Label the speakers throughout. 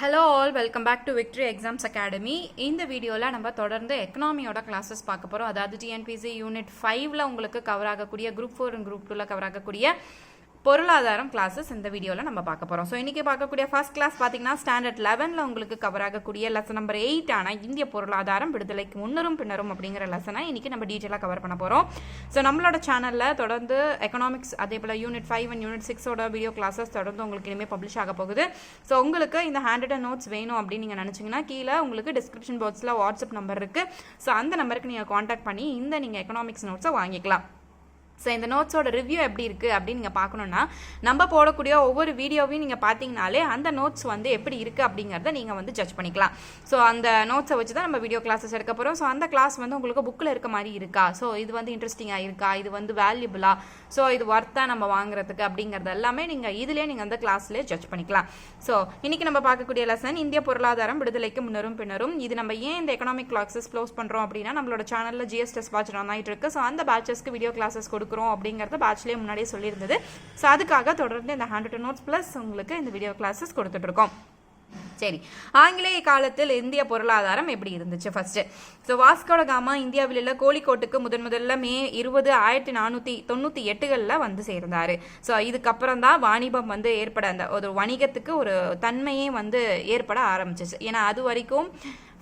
Speaker 1: Hello all, welcome back to Victory Exams Academy. இந்த வீடியோவில் நம்ம தொடர்ந்து எக்கனாமியோட கிளாஸஸ் பார்க்க போகிறோம். அதாவது டிஎன்பிசி யூனிட் 5ல் உங்களுக்கு கவர் ஆகக்கூடிய குரூப் 4 அண்ட் குரூப் 2ல் கவர் ஆகக்கூடிய பொருளாதாரம் கிளாஸஸ் இந்த வீடியோவில் நம்ம பார்க்க போகிறோம். ஸோ இன்றைக்கி பார்க்கக்கூடிய ஃபர்ஸ்ட் கிளாஸ் பார்த்தீங்கன்னா ஸ்டாண்டர்ட் 11ல் உங்களுக்கு கவர் ஆகக்கூடிய லெசன் நம்பர் 8 ஆனால் இந்திய பொருளாதாரம் விடுதலைக்கு முன்னரும் பின்னரும் அப்படிங்கிற லெசனை இன்றைக்கி நம்ம டீட்டெயிலாக கவர் பண்ண போகிறோம். ஸோ நம்மளோட சேனலில் தொடர்ந்து எக்கனாமிக்ஸ் அதே போல் யூனிட் 5 அண்ட் யூனிட் 6ஓட வீடியோ கிளாஸஸ் தொடர்ந்து உங்களுக்கு இனிமேல் பப்ளிஷ் ஆக போகுது. ஸோ உங்களுக்கு இந்த ஹேண்ட் நோட்ஸ் வேணும் அப்படின்னு நீங்கள் நினச்சிங்கன்னா கீழே உங்களுக்கு டிஸ்கிரிப்ஷன் பாக்ஸில் வாட்ஸ்அப் நம்பர் இருக்குது. ஸோ அந்த நம்பருக்கு நீங்கள் காண்டாக்ட் பண்ணி நீங்கள் எக்கனாமிக்ஸ் நோட்ஸை வாங்கிக்கலாம். ஸோ இந்த நோட்ஸோட ரிவ்யூ எப்படி இருக்குது அப்படின்னு நீங்கள் பார்க்கணுன்னா நம்ம போடக்கூடிய ஒவ்வொரு வீடியோவையும் நீங்கள் பார்த்தீங்கனாலே அந்த நோட்ஸ் வந்து எப்படி இருக்குது அப்படிங்கிறத நீங்கள் ஜட்ஜ் பண்ணிக்கலாம். ஸோ அந்த நோட்ஸை வச்சு தான் நம்ம வீடியோ கிளாஸஸ் எடுக்க போகிறோம். ஸோ அந்த கிளாஸ் உங்களுக்கு புக்கில் இருக்க மாதிரி இருக்கா, ஸோ இது இன்ட்ரெஸ்டிங்காக இருக்கா, இது வேல்யூபிளா, ஸோ இது ஒர்த்தாக நம்ம வாங்குறதுக்கு அப்படிங்கிறது எல்லாமே நீங்கள் அந்த கிளாஸ்லேயே ஜட்ஜ் பண்ணிக்கலாம். ஸோ இன்றைக்கி நம்ம பார்க்கக்கூடிய லெசன் இந்திய பொருளாதாரம் விடுதலைக்கு முன்னரும் பின்னரும். இது நம்ம ஏன் இந்த எக்கனாமிக் கிளாஸஸ் க்ளோஸ் பண்ணுறோம் அப்படின்னா நம்மளோட சேனலில் ஜிஎஸ்டெஸ் பேட்ச் ரன் ஆகிட்டு இருக்கு. ஸோ அந்த பேட்சஸ்க்கு வீடியோ கிளாஸஸ் கொடுக்குறோம் அப்படிங்கறத பேட்ச்லயே முன்னாடியே சொல்லியிருந்தது. ஸோ அதுக்காக தொடர்ந்து இந்த ஹேண்ட் நோட்ஸ் பிளஸ் உங்களுக்கு இந்த வீடியோ கிளாஸஸ் கொடுத்துட்டு இருக்கோம். சரி, ஆங்கிலேய காலத்தில் இந்திய பொருளாதாரம் எப்படி இருந்துச்சு ஃபர்ஸ்ட். ஸோ வாஸ்கோ ட காமா இந்தியாவில் உள்ள கோழிக்கோட்டுக்கு முதல்ல மே 20, 1498 சேர்ந்தாரு. ஸோ இதுக்கப்புறம் தான் வாணிபம் ஏற்பட அந்த ஒரு வணிகத்துக்கு ஒரு தன்மையே ஏற்பட ஆரம்பிச்சிச்சு. ஏன்னா அது வரைக்கும்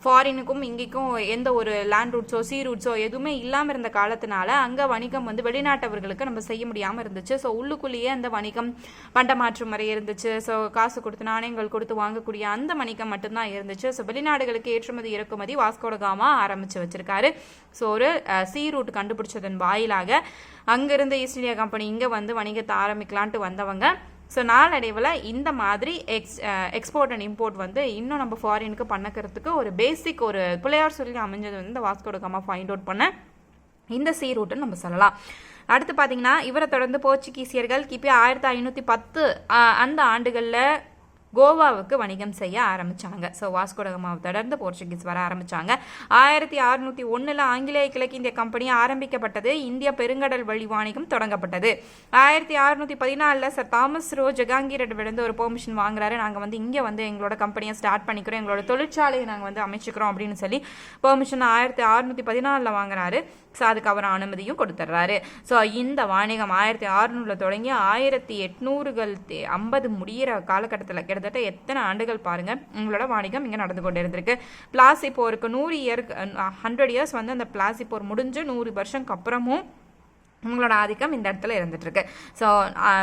Speaker 1: ஃபாரினுக்கும் இங்கேக்கும் எந்த ஒரு லேண்ட் ரூட்ஸோ சீ ரூட்ஸோ எதுவுமே இல்லாமல் இருந்த காலத்தினால அங்கே வணிகம் வெளிநாட்டவர்களுக்கு நம்ம செய்ய முடியாமல் இருந்துச்சு. ஸோ உள்ளுக்குள்ளேயே அந்த வணிகம் பண்டமாற்று முறை இருந்துச்சு. ஸோ காசு கொடுத்து நாணயங்கள் கொடுத்து வாங்கக்கூடிய அந்த வணிகம் மட்டும்தான் இருந்துச்சு. ஸோ வெளிநாடுகளுக்கு ஏற்றுமதி இறக்குமதி வாஸ்கோ ட காமா ஆரம்பித்து வச்சிருக்காரு. ஸோ ஒரு சீ ரூட் கண்டுபிடிச்சதன் வாயிலாக அங்கிருந்து ஈஸ்ட் இந்தியா கம்பெனி இங்கே வணிகத்தை ஆரம்பிக்கலான்ட்டு வந்தவங்க. ஸோ நாளடைவில் இந்த மாதிரி எக்ஸ்போர்ட் அண்ட் இம்போர்ட் இன்னும் நம்ம ஃபாரினுக்கு பண்ணக்கிறதுக்கு ஒரு பேசிக் ஒரு பிள்ளையார் சொல்லி அமைஞ்சது இந்த வாஸ்கோ ட காமா ஃபைண்ட் அவுட் பண்ண இந்த சீ ரூட்டுன்னு நம்ம சொல்லலாம். அடுத்து பார்த்தீங்கன்னா இவரை தொடர்ந்து போர்ச்சுகீசியர்கள் கிபி 1510 அந்த ஆண்டுகளில் கோவாவுக்கு வணிகம் செய்ய ஆரம்பிச்சாங்க. ஸோ வாஸ்கோ ட காமாவை தொடர்ந்து போர்ச்சுகீஸ் வர ஆரம்பிச்சாங்க. 1601 ஆங்கிலேய கிழக்கிந்திய கம்பெனி ஆரம்பிக்கப்பட்டது. இந்திய பெருங்கடல் வழி வாணிகம் தொடங்கப்பட்டது. 1614 சர் தாமஸ் ரோ ஜஹாங்கீரிடமிருந்து ஒரு பெர்மிஷன் வாங்குறாரு. நாங்கள் இங்கே எங்களோட கம்பெனியை ஸ்டார்ட் பண்ணிக்கிறோம், எங்களோட தொழிற்சாலையை நாங்கள் அமைச்சுக்கிறோம் அப்படின்னு சொல்லி பெர்மிஷன் 1614 வாங்குறாரு. ஸோ அதுக்கு அவர் அனுமதியும் கொடுத்துட்றாரு. ஸோ இந்த வாணிகம் 1600 தொடங்கி 1850 முடிகிற காலகட்டத்தில் கிட்டத்தட்ட எத்தனை ஆண்டுகள் பாருங்க உங்களோட வாணிகம் இங்கே நடந்து கொண்டு இருந்திருக்கு. பிளாசி போருக்கு 100 இயர்ஸ் அந்த பிளாசி போர் முடிஞ்சு 100 வருஷத்துக்கு அப்புறமும் உங்களோட ஆதிக்கம் இந்த இடத்துல இருந்துட்டு இருக்கு. ஸோ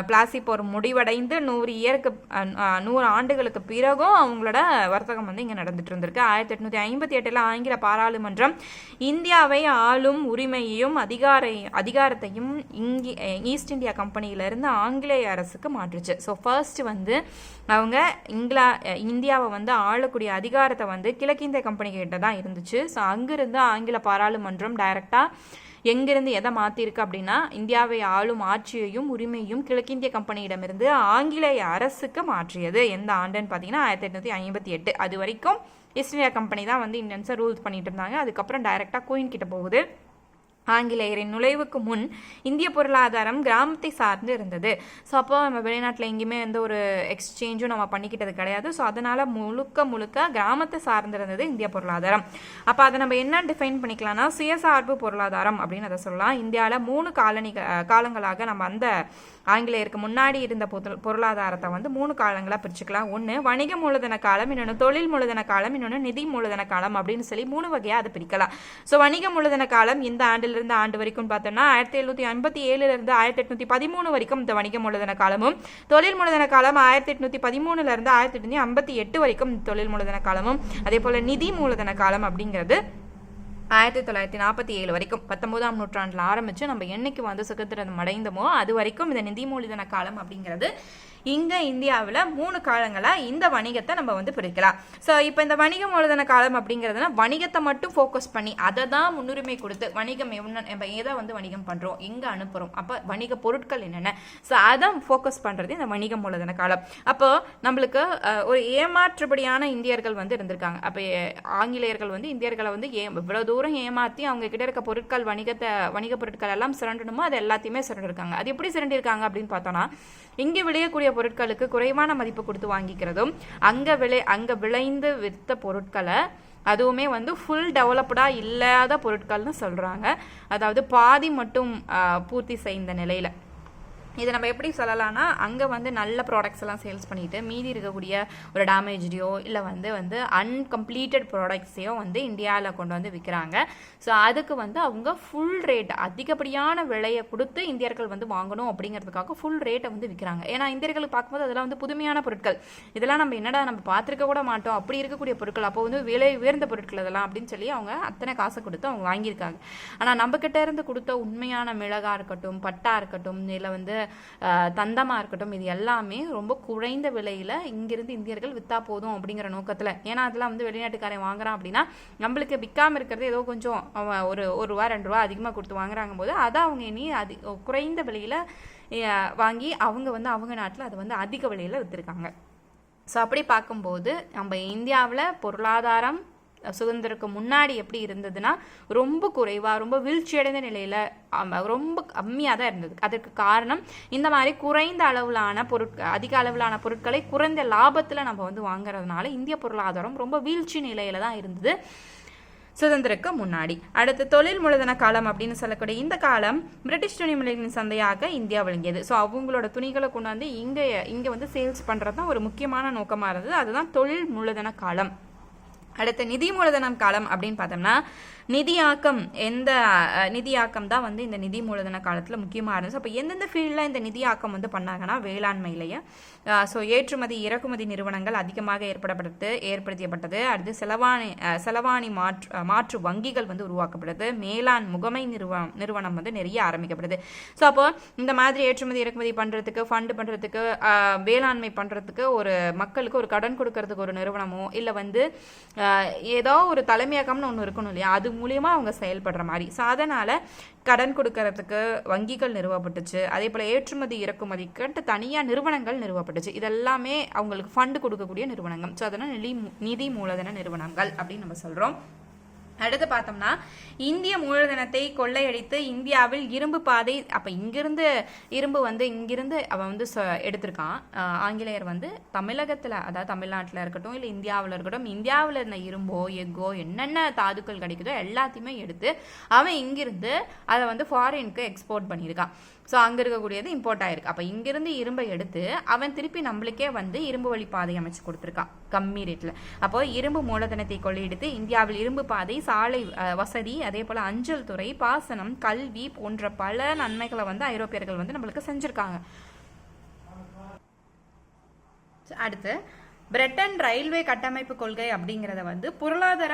Speaker 1: பிளாசி போர் முடிவடைந்து 100 ஆண்டுகளுக்கு பிறகும் அவங்களோட வர்த்தகம் இங்கே நடந்துட்டு இருந்திருக்கு. 1858 ஆங்கில பாராளுமன்றம் இந்தியாவை ஆளும் உரிமையையும் அதிகாரத்தையும் ஈஸ்ட் இந்தியா கம்பெனியிலிருந்து ஆங்கிலேய அரசுக்கு மாற்றுச்சு. ஸோ ஃபர்ஸ்ட் அவங்க இந்தியாவை ஆளக்கூடிய அதிகாரத்தை கிழக்கிந்திய கம்பெனி கிட்ட தான் இருந்துச்சு. ஸோ அங்கிருந்து ஆங்கில பாராளுமன்றம் டைரக்டா எங்கிருந்து எதை மாற்றிருக்கு அப்படின்னா இந்தியாவை ஆளும் ஆட்சியையும் உரிமையும் கிழக்கிந்திய கம்பெனியிடமிருந்து ஆங்கிலேய அரசுக்கு மாற்றியது. எந்த ஆண்டுன்னு பார்த்தீங்கன்னா 1858. அது வரைக்கும் ஈஸ்ட் இந்தியா கம்பெனி தான் இந்தியன்ஸை ரூல்ஸ் பண்ணிட்டு இருந்தாங்க. அதுக்கப்புறம் டைரெக்டாக குயின் கிட்ட போகுது. ஆங்கிலேயரின் நுழைவுக்கு முன் இந்திய பொருளாதாரம் கிராமத்தை சார்ந்து இருந்தது. ஸோ அப்போ நம்ம வெளிநாட்டில் எங்கேயுமே எந்த ஒரு எக்ஸ்சேஞ்சும் நம்ம பண்ணிக்கிட்டது கிடையாது. ஸோ அதனால் முழுக்க கிராமத்தை சார்ந்து இருந்தது இந்திய பொருளாதாரம். அப்போ அதை நம்ம என்ன டிஃபைன் பண்ணிக்கலாம்னா சுயசார்பு பொருளாதாரம் அப்படின்னு அதை சொல்லலாம். இந்தியாவில் 3 காலங்களாக நம்ம அந்த ஆங்கிலேயருக்கு முன்னாடி இருந்த பொருளாதாரத்தை 3 காலங்களாக பிரிச்சுக்கலாம். ஒன்று வணிக மூலதன காலம், இன்னொன்று தொழில் மூலதன காலம், இன்னொன்று நிதி மூலதன காலம் அப்படின்னு சொல்லி 3 வகையாக அதை பிரிக்கலாம். ஸோ வணிக மூலதன காலம் இந்த ஆண்டிலிருந்து ஆண்டு வரைக்கும் பார்த்தோம்னா 1757 1813 வரைக்கும் இந்த வணிக மூலதன காலமும், தொழில் மூலதன காலம் 1813 1858 வரைக்கும் தொழில் மூலதன காலமும், அதே போல நிதி மூலதன காலம் அப்படிங்கிறது 1947 வரைக்கும் 19ஆம் நூற்றாண்டில் ஆரம்பிச்சு நம்ம என்னைக்கு சுதந்திரம் அடைந்தமோ அது வரைக்கும் இந்த நிதி மூலதன காலம் அப்படிங்கிறது இங்கே இந்தியாவில் 3 காலங்களாக இந்த வணிகத்தை நம்ம பிரிக்கலாம். ஸோ இப்போ இந்த வணிக மூலதன காலம் அப்படிங்கிறதுனா வணிகத்தை மட்டும் ஃபோக்கஸ் பண்ணி அதை தான் முன்னுரிமை கொடுத்து வணிகம் நம்ம எதை வணிகம் பண்ணுறோம், எங்கே அனுப்புகிறோம், அப்போ வணிக பொருட்கள் என்னென்ன, ஸோ அதை ஃபோக்கஸ் பண்ணுறது இந்த வணிக மூலதன காலம். அப்போ நம்மளுக்கு ஒரு ஏமாற்றுபடியான இந்தியர்கள் இருந்திருக்காங்க. அப்போ ஆங்கிலேயர்கள் இந்தியர்களை இவ்வளோ தூரம் ஏமாற்றி அவங்க கிட்ட இருக்க பொருட்கள் வணிக பொருட்கள் எல்லாம் சுரண்டணுமோ அது எல்லாத்தையுமே சுரண்டிருக்காங்க. அது எப்படி சுரண்டிருக்காங்க அப்படின்னு பார்த்தோன்னா இங்கே விளையக்கூடிய பொருட்களுக்கு குறைவான மதிப்பு கொடுத்து வாங்கிக்கிறதும், அங்கே விளைந்து விற்ற பொருட்களை அதுவுமே வந்து ஃபுல் டெவலப்டாக இல்லாத பொருட்கள்னு சொல்கிறாங்க. அதாவது பாதி மட்டும் பூர்த்தி செய்த நிலையில். இதை நம்ம எப்படி சொல்லலாம்னா, அங்கே வந்து நல்ல ப்ராடக்ட்ஸ் எல்லாம் சேல்ஸ் பண்ணிட்டு மீதி இருக்கக்கூடிய ஒரு டேமேஜ்டையோ இல்லை வந்து அன்கம்ப்ளீட்டட் ப்ராடக்ட்ஸையோ வந்து இந்தியாவில் கொண்டு வந்து விற்கிறாங்க. ஸோ அதுக்கு வந்து அவங்க ஃபுல் ரேட் அதிகப்படியான விலையை கொடுத்து இந்தியர்கள் வந்து வாங்கணும் அப்படிங்கிறதுக்காக ஃபுல் ரேட்டை வந்து விற்கிறாங்க. ஏன்னா இந்தியர்களுக்கு பார்க்கும்போது அதெல்லாம் வந்து புதுமையான பொருட்கள், இதெல்லாம் நம்ம என்னடா நம்ம பார்த்துருக்க கூட மாட்டோம் அப்படி இருக்கக்கூடிய பொருட்கள், அப்போ வந்து விலை உயர்ந்த பொருட்கள் இதெல்லாம் அப்படின்னு சொல்லி அவங்க அத்தனை காசை கொடுத்து அவங்க வாங்கியிருக்காங்க. ஆனால் நம்மக்கிட்ட இருந்து கொடுத்த உண்மையான மிளகா இருக்கட்டும், பட்டா இருக்கட்டும், இல்லை வந்து தந்தமாக இருக்கட்டும், இது எல்லாமே ரொம்ப குறைந்த விலையில் இங்கிருந்து இந்தியர்கள் விற்றா போதும் அப்படிங்கிற நோக்கத்தில். ஏன்னா அதெல்லாம் வந்து வெளிநாட்டுக்காரன் வாங்குறான் அப்படின்னா நம்மளுக்கு விற்காமல் இருக்கிறது ஏதோ கொஞ்சம் ஒரு ரூபா 2 ரூபா அதிகமாக கொடுத்து வாங்குறாங்க போது அதை அவங்க இனி குறைந்த விலையில் வாங்கி அவங்க வந்து அவங்க நாட்டில் அதை வந்து அதிக விலையில் விற்றுருக்காங்க. ஸோ அப்படி பார்க்கும்போது நம்ம இந்தியாவில் பொருளாதாரம் சுதந்திரக்கு முன்னாடி எப்படி இருந்ததுன்னா ரொம்ப குறைவாக, ரொம்ப வீழ்ச்சியடைந்த நிலையில் ரொம்ப கம்மியாக தான் இருந்தது. அதற்கு காரணம் இந்த மாதிரி குறைந்த அளவிலான அதிக அளவிலான பொருட்களை குறைந்த லாபத்தில் நம்ம வந்து வாங்குறதுனால இந்திய பொருளாதாரம் ரொம்ப வீழ்ச்சி நிலையில தான் இருந்தது சுதந்திரக்கு முன்னாடி. அடுத்து தொழில் மூலதன காலம் அப்படின்னு சொல்லக்கூடிய இந்த காலம் பிரிட்டிஷ் துணிமணிகளின் சந்தையாக இந்தியா விளங்கியது. ஸோ அவங்களோட துணிகளை கொண்டாந்து இங்கே வந்து சேல்ஸ் பண்ணுறது தான் ஒரு முக்கியமான நோக்கமாக இருந்தது. அதுதான் தொழில் மூலதன காலம். அடுத்து நிதி மூலதனம் காலம் அப்படின்னு பார்த்தோம்னா நிதியாக்கம் தான் வந்து இந்த நிதி மூலதன காலத்தில் முக்கியமாக இருந்துச்சு. அப்போ எந்தெந்த ஃபீல்டில் இந்த நிதியாக்கம் வந்து பண்ணாங்கன்னா வேளாண்மையிலேயே. ஸோ ஏற்றுமதி இறக்குமதி நிறுவனங்கள் அதிகமாக ஏற்படுத்தியப்பட்டது. அடுத்து செலவாணி மாற்று வங்கிகள் வந்து உருவாக்கப்பட்டது. மேலாண் முகமை நிறுவனம் வந்து நிறைய ஆரம்பிக்கப்படுது. ஸோ அப்போ இந்த மாதிரி ஏற்றுமதி இறக்குமதி பண்ணுறதுக்கு, ஃபண்டு பண்ணுறதுக்கு, வேளாண்மை பண்ணுறதுக்கு, ஒரு மக்களுக்கு ஒரு கடன் கொடுக்கறதுக்கு ஒரு நிறுவனமோ இல்லை வந்து ஏதோ ஒரு தலைமையகம்னு ஒன்று இருக்கணும் இல்லையா, அது மூலியமா அவங்க செயல்படுற மாதிரி. ஸோ அதனால கடன் கொடுக்கறதுக்கு வங்கிகள் நிறுவப்பட்டுச்சு. அதே போல் ஏற்றுமதி இறக்குமதிக்கு தனியாக நிறுவனங்கள் நிறுவப்பட்டுச்சு. இதெல்லாமே அவங்களுக்கு ஃபண்டு கொடுக்கக்கூடிய நிறுவனங்கள். ஸோ அதனால் நிதி மூலதன நிறுவனங்கள் அப்படின்னு நம்ம சொல்கிறோம். அடுத்து பார்த்தோம்னா இந்திய மூலதனத்தை கொள்ளையடித்து இந்தியாவில் இரும்பு பாதை. அப்போ இங்கிருந்து இரும்பு வந்து இங்கிருந்து அவன் வந்து எடுத்திருக்கான். ஆங்கிலேயர் வந்து தமிழகத்தில், அதாவது தமிழ்நாட்டில் இருக்கட்டும் இல்லை இந்தியாவில் இருக்கட்டும், இந்தியாவில் இருந்த இரும்போ எஃகோ என்னென்ன தாதுக்கள் கிடைக்குதோ எல்லாத்தையுமே எடுத்து அவன் இங்கிருந்து அதை வந்து ஃபாரினுக்கு எக்ஸ்போர்ட் பண்ணியிருக்கான். ஸோ அங்கே இருக்கக்கூடியது இம்போர்ட் ஆயிருக்கு. அப்போ இங்கிருந்து இரும்பை எடுத்து அவன் திருப்பி நம்மளுக்கே வந்து இரும்பு வழி பாதை அமைச்சு கொடுத்துருக்கான் கம்மி ரேட்டில். அப்போ இரும்பு மூலதனத்தை கொள்ளையடித்து இந்தியாவில் இரும்பு பாதை, சாலை வசதி, அதே போல் அஞ்சல் துறை, பாசனம், கல்வி போன்ற பல நன்மைகளை வந்து ஐரோப்பியர்கள் வந்து நம்மளுக்கு செஞ்சுருக்காங்க. அடுத்து பிரிட்டன் ரயில்வே கட்டமைப்பு கொள்கை அப்படிங்கிறத வந்து பொருளாதார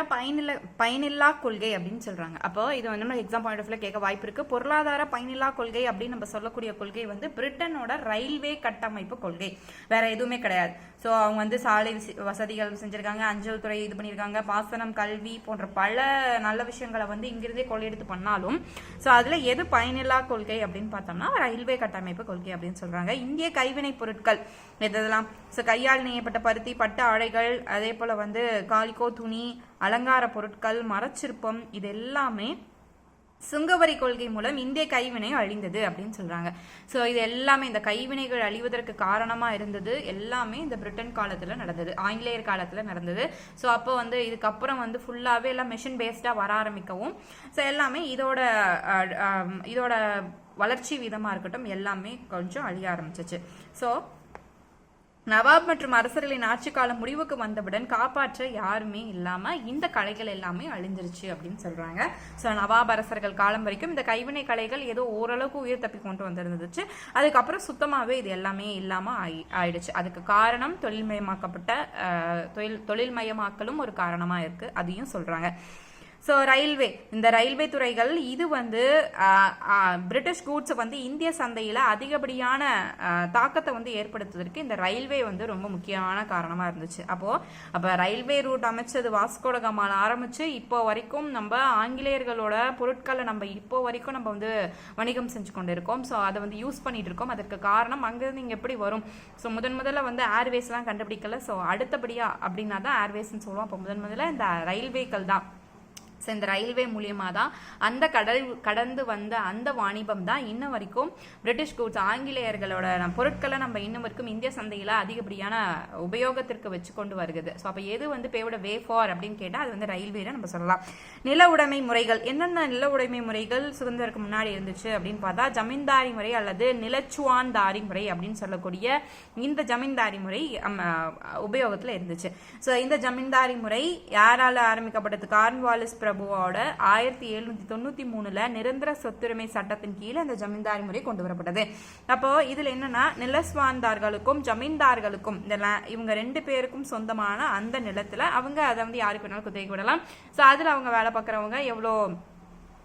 Speaker 1: பயனில்லா கொள்கை அப்படின்னு சொல்றாங்க. அப்போ இது வந்து நம்ம எக்ஸாம் பாயிண்ட் ஆஃப் வியூல கேட்க வாய்ப்பு இருக்கு. பொருளாதார பயனில்லா கொள்கை அப்படின்னு நம்ம சொல்லக்கூடிய கொள்கை வந்து பிரிட்டனோட ரயில்வே கட்டமைப்பு கொள்கை, வேற எதுவுமே கிடையாது. ஸோ அவங்க வந்து சாலை வசதிகள் செஞ்சிருக்காங்க, அஞ்சல் துறை இது பண்ணியிருக்காங்க, பாசனம், கல்வி போன்ற பல நல்ல விஷயங்களை வந்து இங்கிருந்தே கொள்ளையெடுத்து பண்ணாலும் ஸோ அதில் எது பயனில்லா கொள்கை அப்படின்னு பார்த்தோம்னா ரயில்வே கட்டமைப்பு கொள்கை அப்படின்னு சொல்றாங்க. இந்திய கைவினை பொருட்கள் எதெல்லாம்? ஸோ கையால் நெய்யப்பட்ட பருத்தி, பட்டு ஆடைகள், அதே போல் வந்து காலிகோ துணி, அலங்கார பொருட்கள், மரச்சிற்பம், இது எல்லாமே சுங்கவரி கொள்கை மூலம் இந்திய கைவினை அழிந்தது அப்படின்னு சொல்றாங்க. ஸோ இது எல்லாமே இந்த கைவினைகள் அழிவதற்கு காரணமாக இருந்தது எல்லாமே இந்த பிரிட்டன் காலத்தில் நடந்தது, ஆங்கிலேயர் காலத்தில் நடந்தது. ஸோ அப்போ வந்து இதுக்கப்புறம் வந்து ஃபுல்லாகவே எல்லாம் மெஷின் பேஸ்டாக வர ஆரம்பிக்கவும் ஸோ எல்லாமே இதோட வளர்ச்சி வீதமாக இருக்கட்டும் எல்லாமே கொஞ்சம் அழிய ஆரம்பிச்சிச்சு. ஸோ நவாப் மற்றும் அரசர்களின் ஆட்சி காலம் முடிவுக்கு வந்தவுடன் காப்பாற்ற யாருமே இல்லாம இந்த கலைகள் எல்லாமே அழிஞ்சிருச்சு அப்படின்னு சொல்றாங்க. ஸோ நவாப் அரசர்கள் காலம் வரைக்கும் இந்த கைவினை கலைகள் ஏதோ ஓரளவுக்கு உயிர் தப்பி கொண்டு வந்திருந்துச்சு. அதுக்கப்புறம் சுத்தமாவே இது எல்லாமே இல்லாம ஆயிடுச்சு. அதுக்கு காரணம் தொழில்மயமாக்கலும் ஒரு காரணமா இருக்கு, அதையும் சொல்றாங்க. ஸோ இந்த ரயில்வே துறைகள் இது வந்து பிரிட்டிஷ் கூட்ஸை வந்து இந்திய சந்தையில் அதிகப்படியான தாக்கத்தை வந்து ஏற்படுத்துவதற்கு இந்த ரயில்வே வந்து ரொம்ப முக்கியமான காரணமாக இருந்துச்சு. அப்போ ரயில்வே ரூட் அமைச்சது வாஸ்கோ ட காமால ஆரம்பிச்சு இப்போ வரைக்கும் நம்ம ஆங்கிலேயர்களோட பொருட்களை நம்ம இப்போ வரைக்கும் நம்ம வந்து வணிகம் செஞ்சு கொண்டு இருக்கோம். ஸோ அதை வந்து யூஸ் பண்ணிட்டு இருக்கோம். அதற்கு காரணம் அங்கேருந்து இங்கே எப்படி வரும்? ஸோ முதல்ல வந்து ஏர்வேஸ்லாம் கண்டுபிடிக்கல. ஸோ அடுத்தபடியா அப்படின்னா தான் ஏர்வேஸ்ன்னு சொல்லுவோம். அப்போ முதல்ல இந்த ரயில்வேக்கள் தான் ஸோ இந்த ரயில்வே மூலியமாக தான் அந்த கடந்து வந்த அந்த வாணிபம் தான் இன்னும் வரைக்கும் பிரிட்டிஷ் கூட்ஸ் ஆங்கிலேயர்களோட பொருட்களை நம்ம இன்னும் வரைக்கும் இந்திய சந்தையில் அதிகப்படியான உபயோகத்திற்கு வச்சு கொண்டு வருகிறது. ஸோ அப்போ எது வந்து பேவோட வே ஃபார் அப்படின்னு கேட்டால் அது வந்து ரயில்வேல நம்ம சொல்லலாம். நில உடைமை முறைகள், என்னென்ன நில உடைமை முறைகள் சுதந்திரத்துக்கு முன்னாடி இருந்துச்சு அப்படின்னு பார்த்தா ஜமீன்தாரி முறை அல்லது நிலச்சுவான்தாரி முறை அப்படின்னு சொல்லக்கூடிய இந்த ஜமீன்தாரி முறை உபயோகத்தில் இருந்துச்சு. ஸோ இந்த ஜமீன்தாரி முறை யாரால ஆரம்பிக்கப்பட்டது? கார்ன்வாலிஸ் பிரபுவோட 1793 நிரந்தர சொத்துரிமை சட்டத்தின் கீழே இந்த ஜமீன்தாரி முறை கொண்டு வரப்பட்டது. அப்போ இதுல என்னன்னா நிலஸ்வான்தார்களுக்கும் ஜமீன்தார்களுக்கும் இவங்க 2 பேருக்கும் சொந்தமான அந்த நிலத்துல அவங்க அதை வந்து யாருக்கு வேணாலும் குத்தகைக்கு விடலாம். ஸோ அதுல அவங்க வேலை பார்க்குறவங்க எவ்வளோ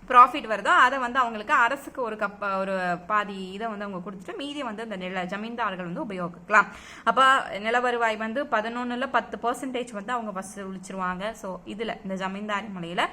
Speaker 1: ப்ராஃபிட் வருதோ அதை வந்து அவங்களுக்கு அரசுக்கு ஒரு பாதி இதை வந்து அவங்க கொடுத்துட்டு மீதி வந்து அந்த ஜமீன்தார்கள் வந்து உபயோகிக்கலாம். அப்போ நில வருவாய் வந்து 11ல் 10% வந்து அவங்க வசூலிச்சிருவாங்க. ஸோ இதில் இந்த ஜமீன்தாரி முறையில்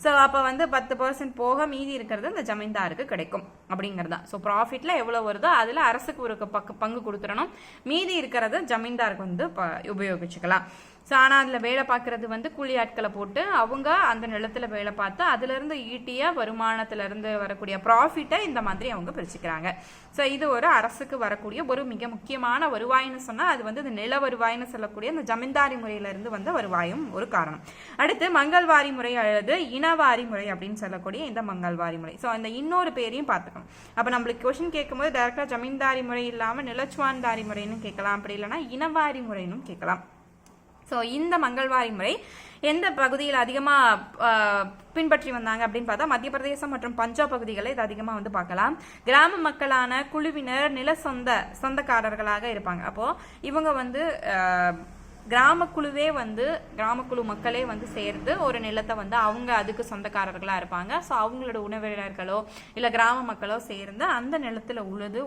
Speaker 1: ஸோ அப்போ வந்து 10% போக மீதி இருக்கிறது இந்த ஜமீன்தாருக்கு கிடைக்கும் அப்படிங்கிறது தான். ஸோ ப்ராஃபிட்ல எவ்வளோ வருதோ அதில் அரசுக்கு ஒரு பங்கு கொடுத்துடணும், மீதி இருக்கிறத ஜமீன்தாருக்கு வந்து உபயோகிச்சுக்கலாம். ஸோ ஆனால் அதில் வேலை பார்க்கறது வந்து கூலி ஆட்களை போட்டு அவங்க அந்த நிலத்தில் வேலை பார்த்து அதுலேருந்து ஈட்டிய வருமானத்திலிருந்து வரக்கூடிய ப்ராஃபிட்டை இந்த மாதிரி அவங்க பிரிச்சுக்கிறாங்க. ஸோ இது ஒரு அரசுக்கு வரக்கூடிய ஒரு மிக முக்கியமான வருவாயின்னு சொன்னால் அது வந்து இந்த நில வருவாயின்னு சொல்லக்கூடிய இந்த ஜமீன்தாரி முறையிலிருந்து வந்த வருவாயும் ஒரு காரணம். அடுத்து மங்கள்வாரி முறை அல்லது இனவாரி முறை அப்படின்னு சொல்லக்கூடிய இந்த மங்கள்வாரி முறை. ஸோ இந்த இன்னொரு பேரையும் பார்த்துக்கணும். அப்போ நம்மளுக்கு கொஸ்டின் கேட்கும்போது டைரக்டா ஜமீன்தாரி முறை இல்லாமல் நிலச்சுவான்தாரி முறைன்னு கேட்கலாம், அப்படி இல்லைன்னா இனவாரி முறைன்னு கேட்கலாம். ஸோ இந்த மங்கள்வாரி முறை எந்த பகுதியில் அதிகமாக பின்பற்றி வந்தாங்க அப்படின்னு பார்த்தா மத்திய பிரதேசம் மற்றும் பஞ்சாப் பகுதிகளில் இது அதிகமாக வந்து பார்க்கலாம். கிராம மக்களான குழுவினர் சொந்தக்காரர்களாக இருப்பாங்க. அப்போது இவங்க வந்து கிராமக்குழு மக்களே வந்து சேர்ந்து ஒரு நிலத்தை வந்து அவங்க அதுக்கு சொந்தக்காரர்களா இருப்பாங்க. ஸோ அவங்களோட உணவினர்களோ இல்லை கிராம மக்களோ சேர்ந்து அந்த நிலத்துல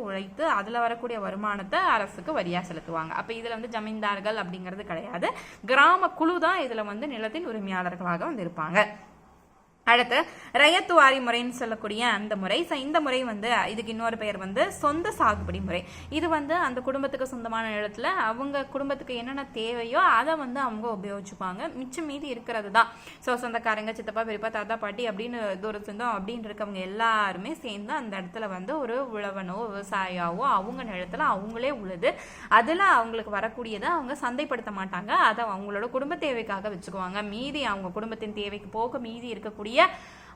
Speaker 1: உழைத்து அதுல வரக்கூடிய வருமானத்தை அரசுக்கு வரியா செலுத்துவாங்க. அப்ப இதுல வந்து ஜமீன்தார்கள் அப்படிங்கிறது கிடையாது, கிராம குழு தான் இதுல வந்து நிலத்தின் உரிமையாளர்களாக வந்து இருப்பாங்க. அடுத்து ரயத்துவாரி முறைன்னு சொல்லக்கூடிய அந்த முறை. இந்த முறை வந்து இதுக்கு இன்னொரு பெயர் வந்து சொந்த சாகுபடி முறை. இது வந்து அந்த குடும்பத்துக்கு சொந்தமான இடத்துல அவங்க குடும்பத்துக்கு என்னென்ன தேவையோ அதை வந்து அவங்க உபயோகிச்சுப்பாங்க, மிச்சம் மீதி இருக்கிறது தான். ஸோ சொந்தக்காரங்க, சித்தப்பா, பெரியப்பா, தாத்தா, பாட்டி அப்படின்னு தூர சொந்தம் அப்படின்னு இருக்கவங்க எல்லாருமே சேர்ந்து அந்த இடத்துல வந்து ஒரு உழவனோ விவசாயாவோ அவங்க நிலத்துல அவங்களே உழுது அதில் அவங்களுக்கு வரக்கூடியதை அவங்க சந்தைப்படுத்த மாட்டாங்க, அதை அவங்களோட குடும்ப தேவைக்காக வச்சுக்குவாங்க. மீதி அவங்க குடும்பத்தின் தேவைக்கு போக மீதி இருக்கக்கூடிய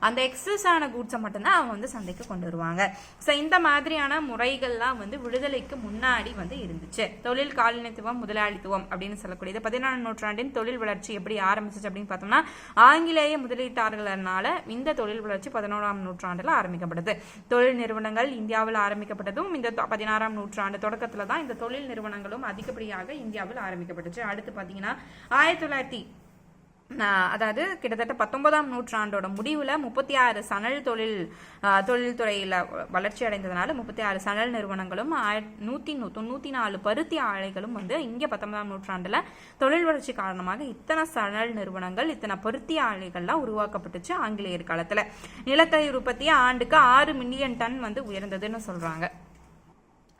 Speaker 1: அந்த எக்ஸஸான கூட்ஸை மட்டும்தான் அவங்க வந்து சந்தைக்கு கொண்டு வருவாங்க. ஸோ இந்த மாதிரியான முறைகள்லாம் வந்து விடுதலைக்கு முன்னாடி வந்து இருந்துச்சு. தொழில் காலனித்துவம், முதலாளித்துவம் அப்படின்னு சொல்லக்கூடியது 14ஆம் நூற்றாண்டின் தொழில் வளர்ச்சி எப்படி ஆரம்பிச்சிச்சு அப்படின்னு பார்த்தோம்னா ஆங்கிலேய முதலீட்டாளர்களால இந்த தொழில் வளர்ச்சி 11ஆம் நூற்றாண்டுல ஆரம்பிக்கப்படுது. தொழில் நிறுவனங்கள் இந்தியாவில் ஆரம்பிக்கப்பட்டதும் இந்த 16ஆம் நூற்றாண்டு தொடக்கத்துல தான் இந்த தொழில் நிறுவனங்களும் அதிகப்படியாக இந்தியாவில் ஆரம்பிக்கப்பட்டுச்சு. அடுத்து பார்த்தீங்கன்னா 1900 அதாவது கிட்டத்தட்ட 19ஆம் நூற்றாண்டோட முடிவில் 36 சணல் தொழில்துறையில் வளர்ச்சி அடைந்ததுனால 36 சணல் நிறுவனங்களும் 194 பருத்தி ஆலைகளும் வந்து இங்கே 19ஆம் நூற்றாண்டில் தொழில் வளர்ச்சி காரணமாக இத்தனை சணல் நிறுவனங்கள், இத்தனை பருத்தி ஆலைகள்லாம் உருவாக்கப்பட்டுச்சு ஆங்கிலேயர் காலத்தில். நிலக்கரி உற்பத்தி ஆண்டுக்கு 6 மில்லியன் டன் வந்து உயர்ந்ததுன்னு சொல்றாங்க.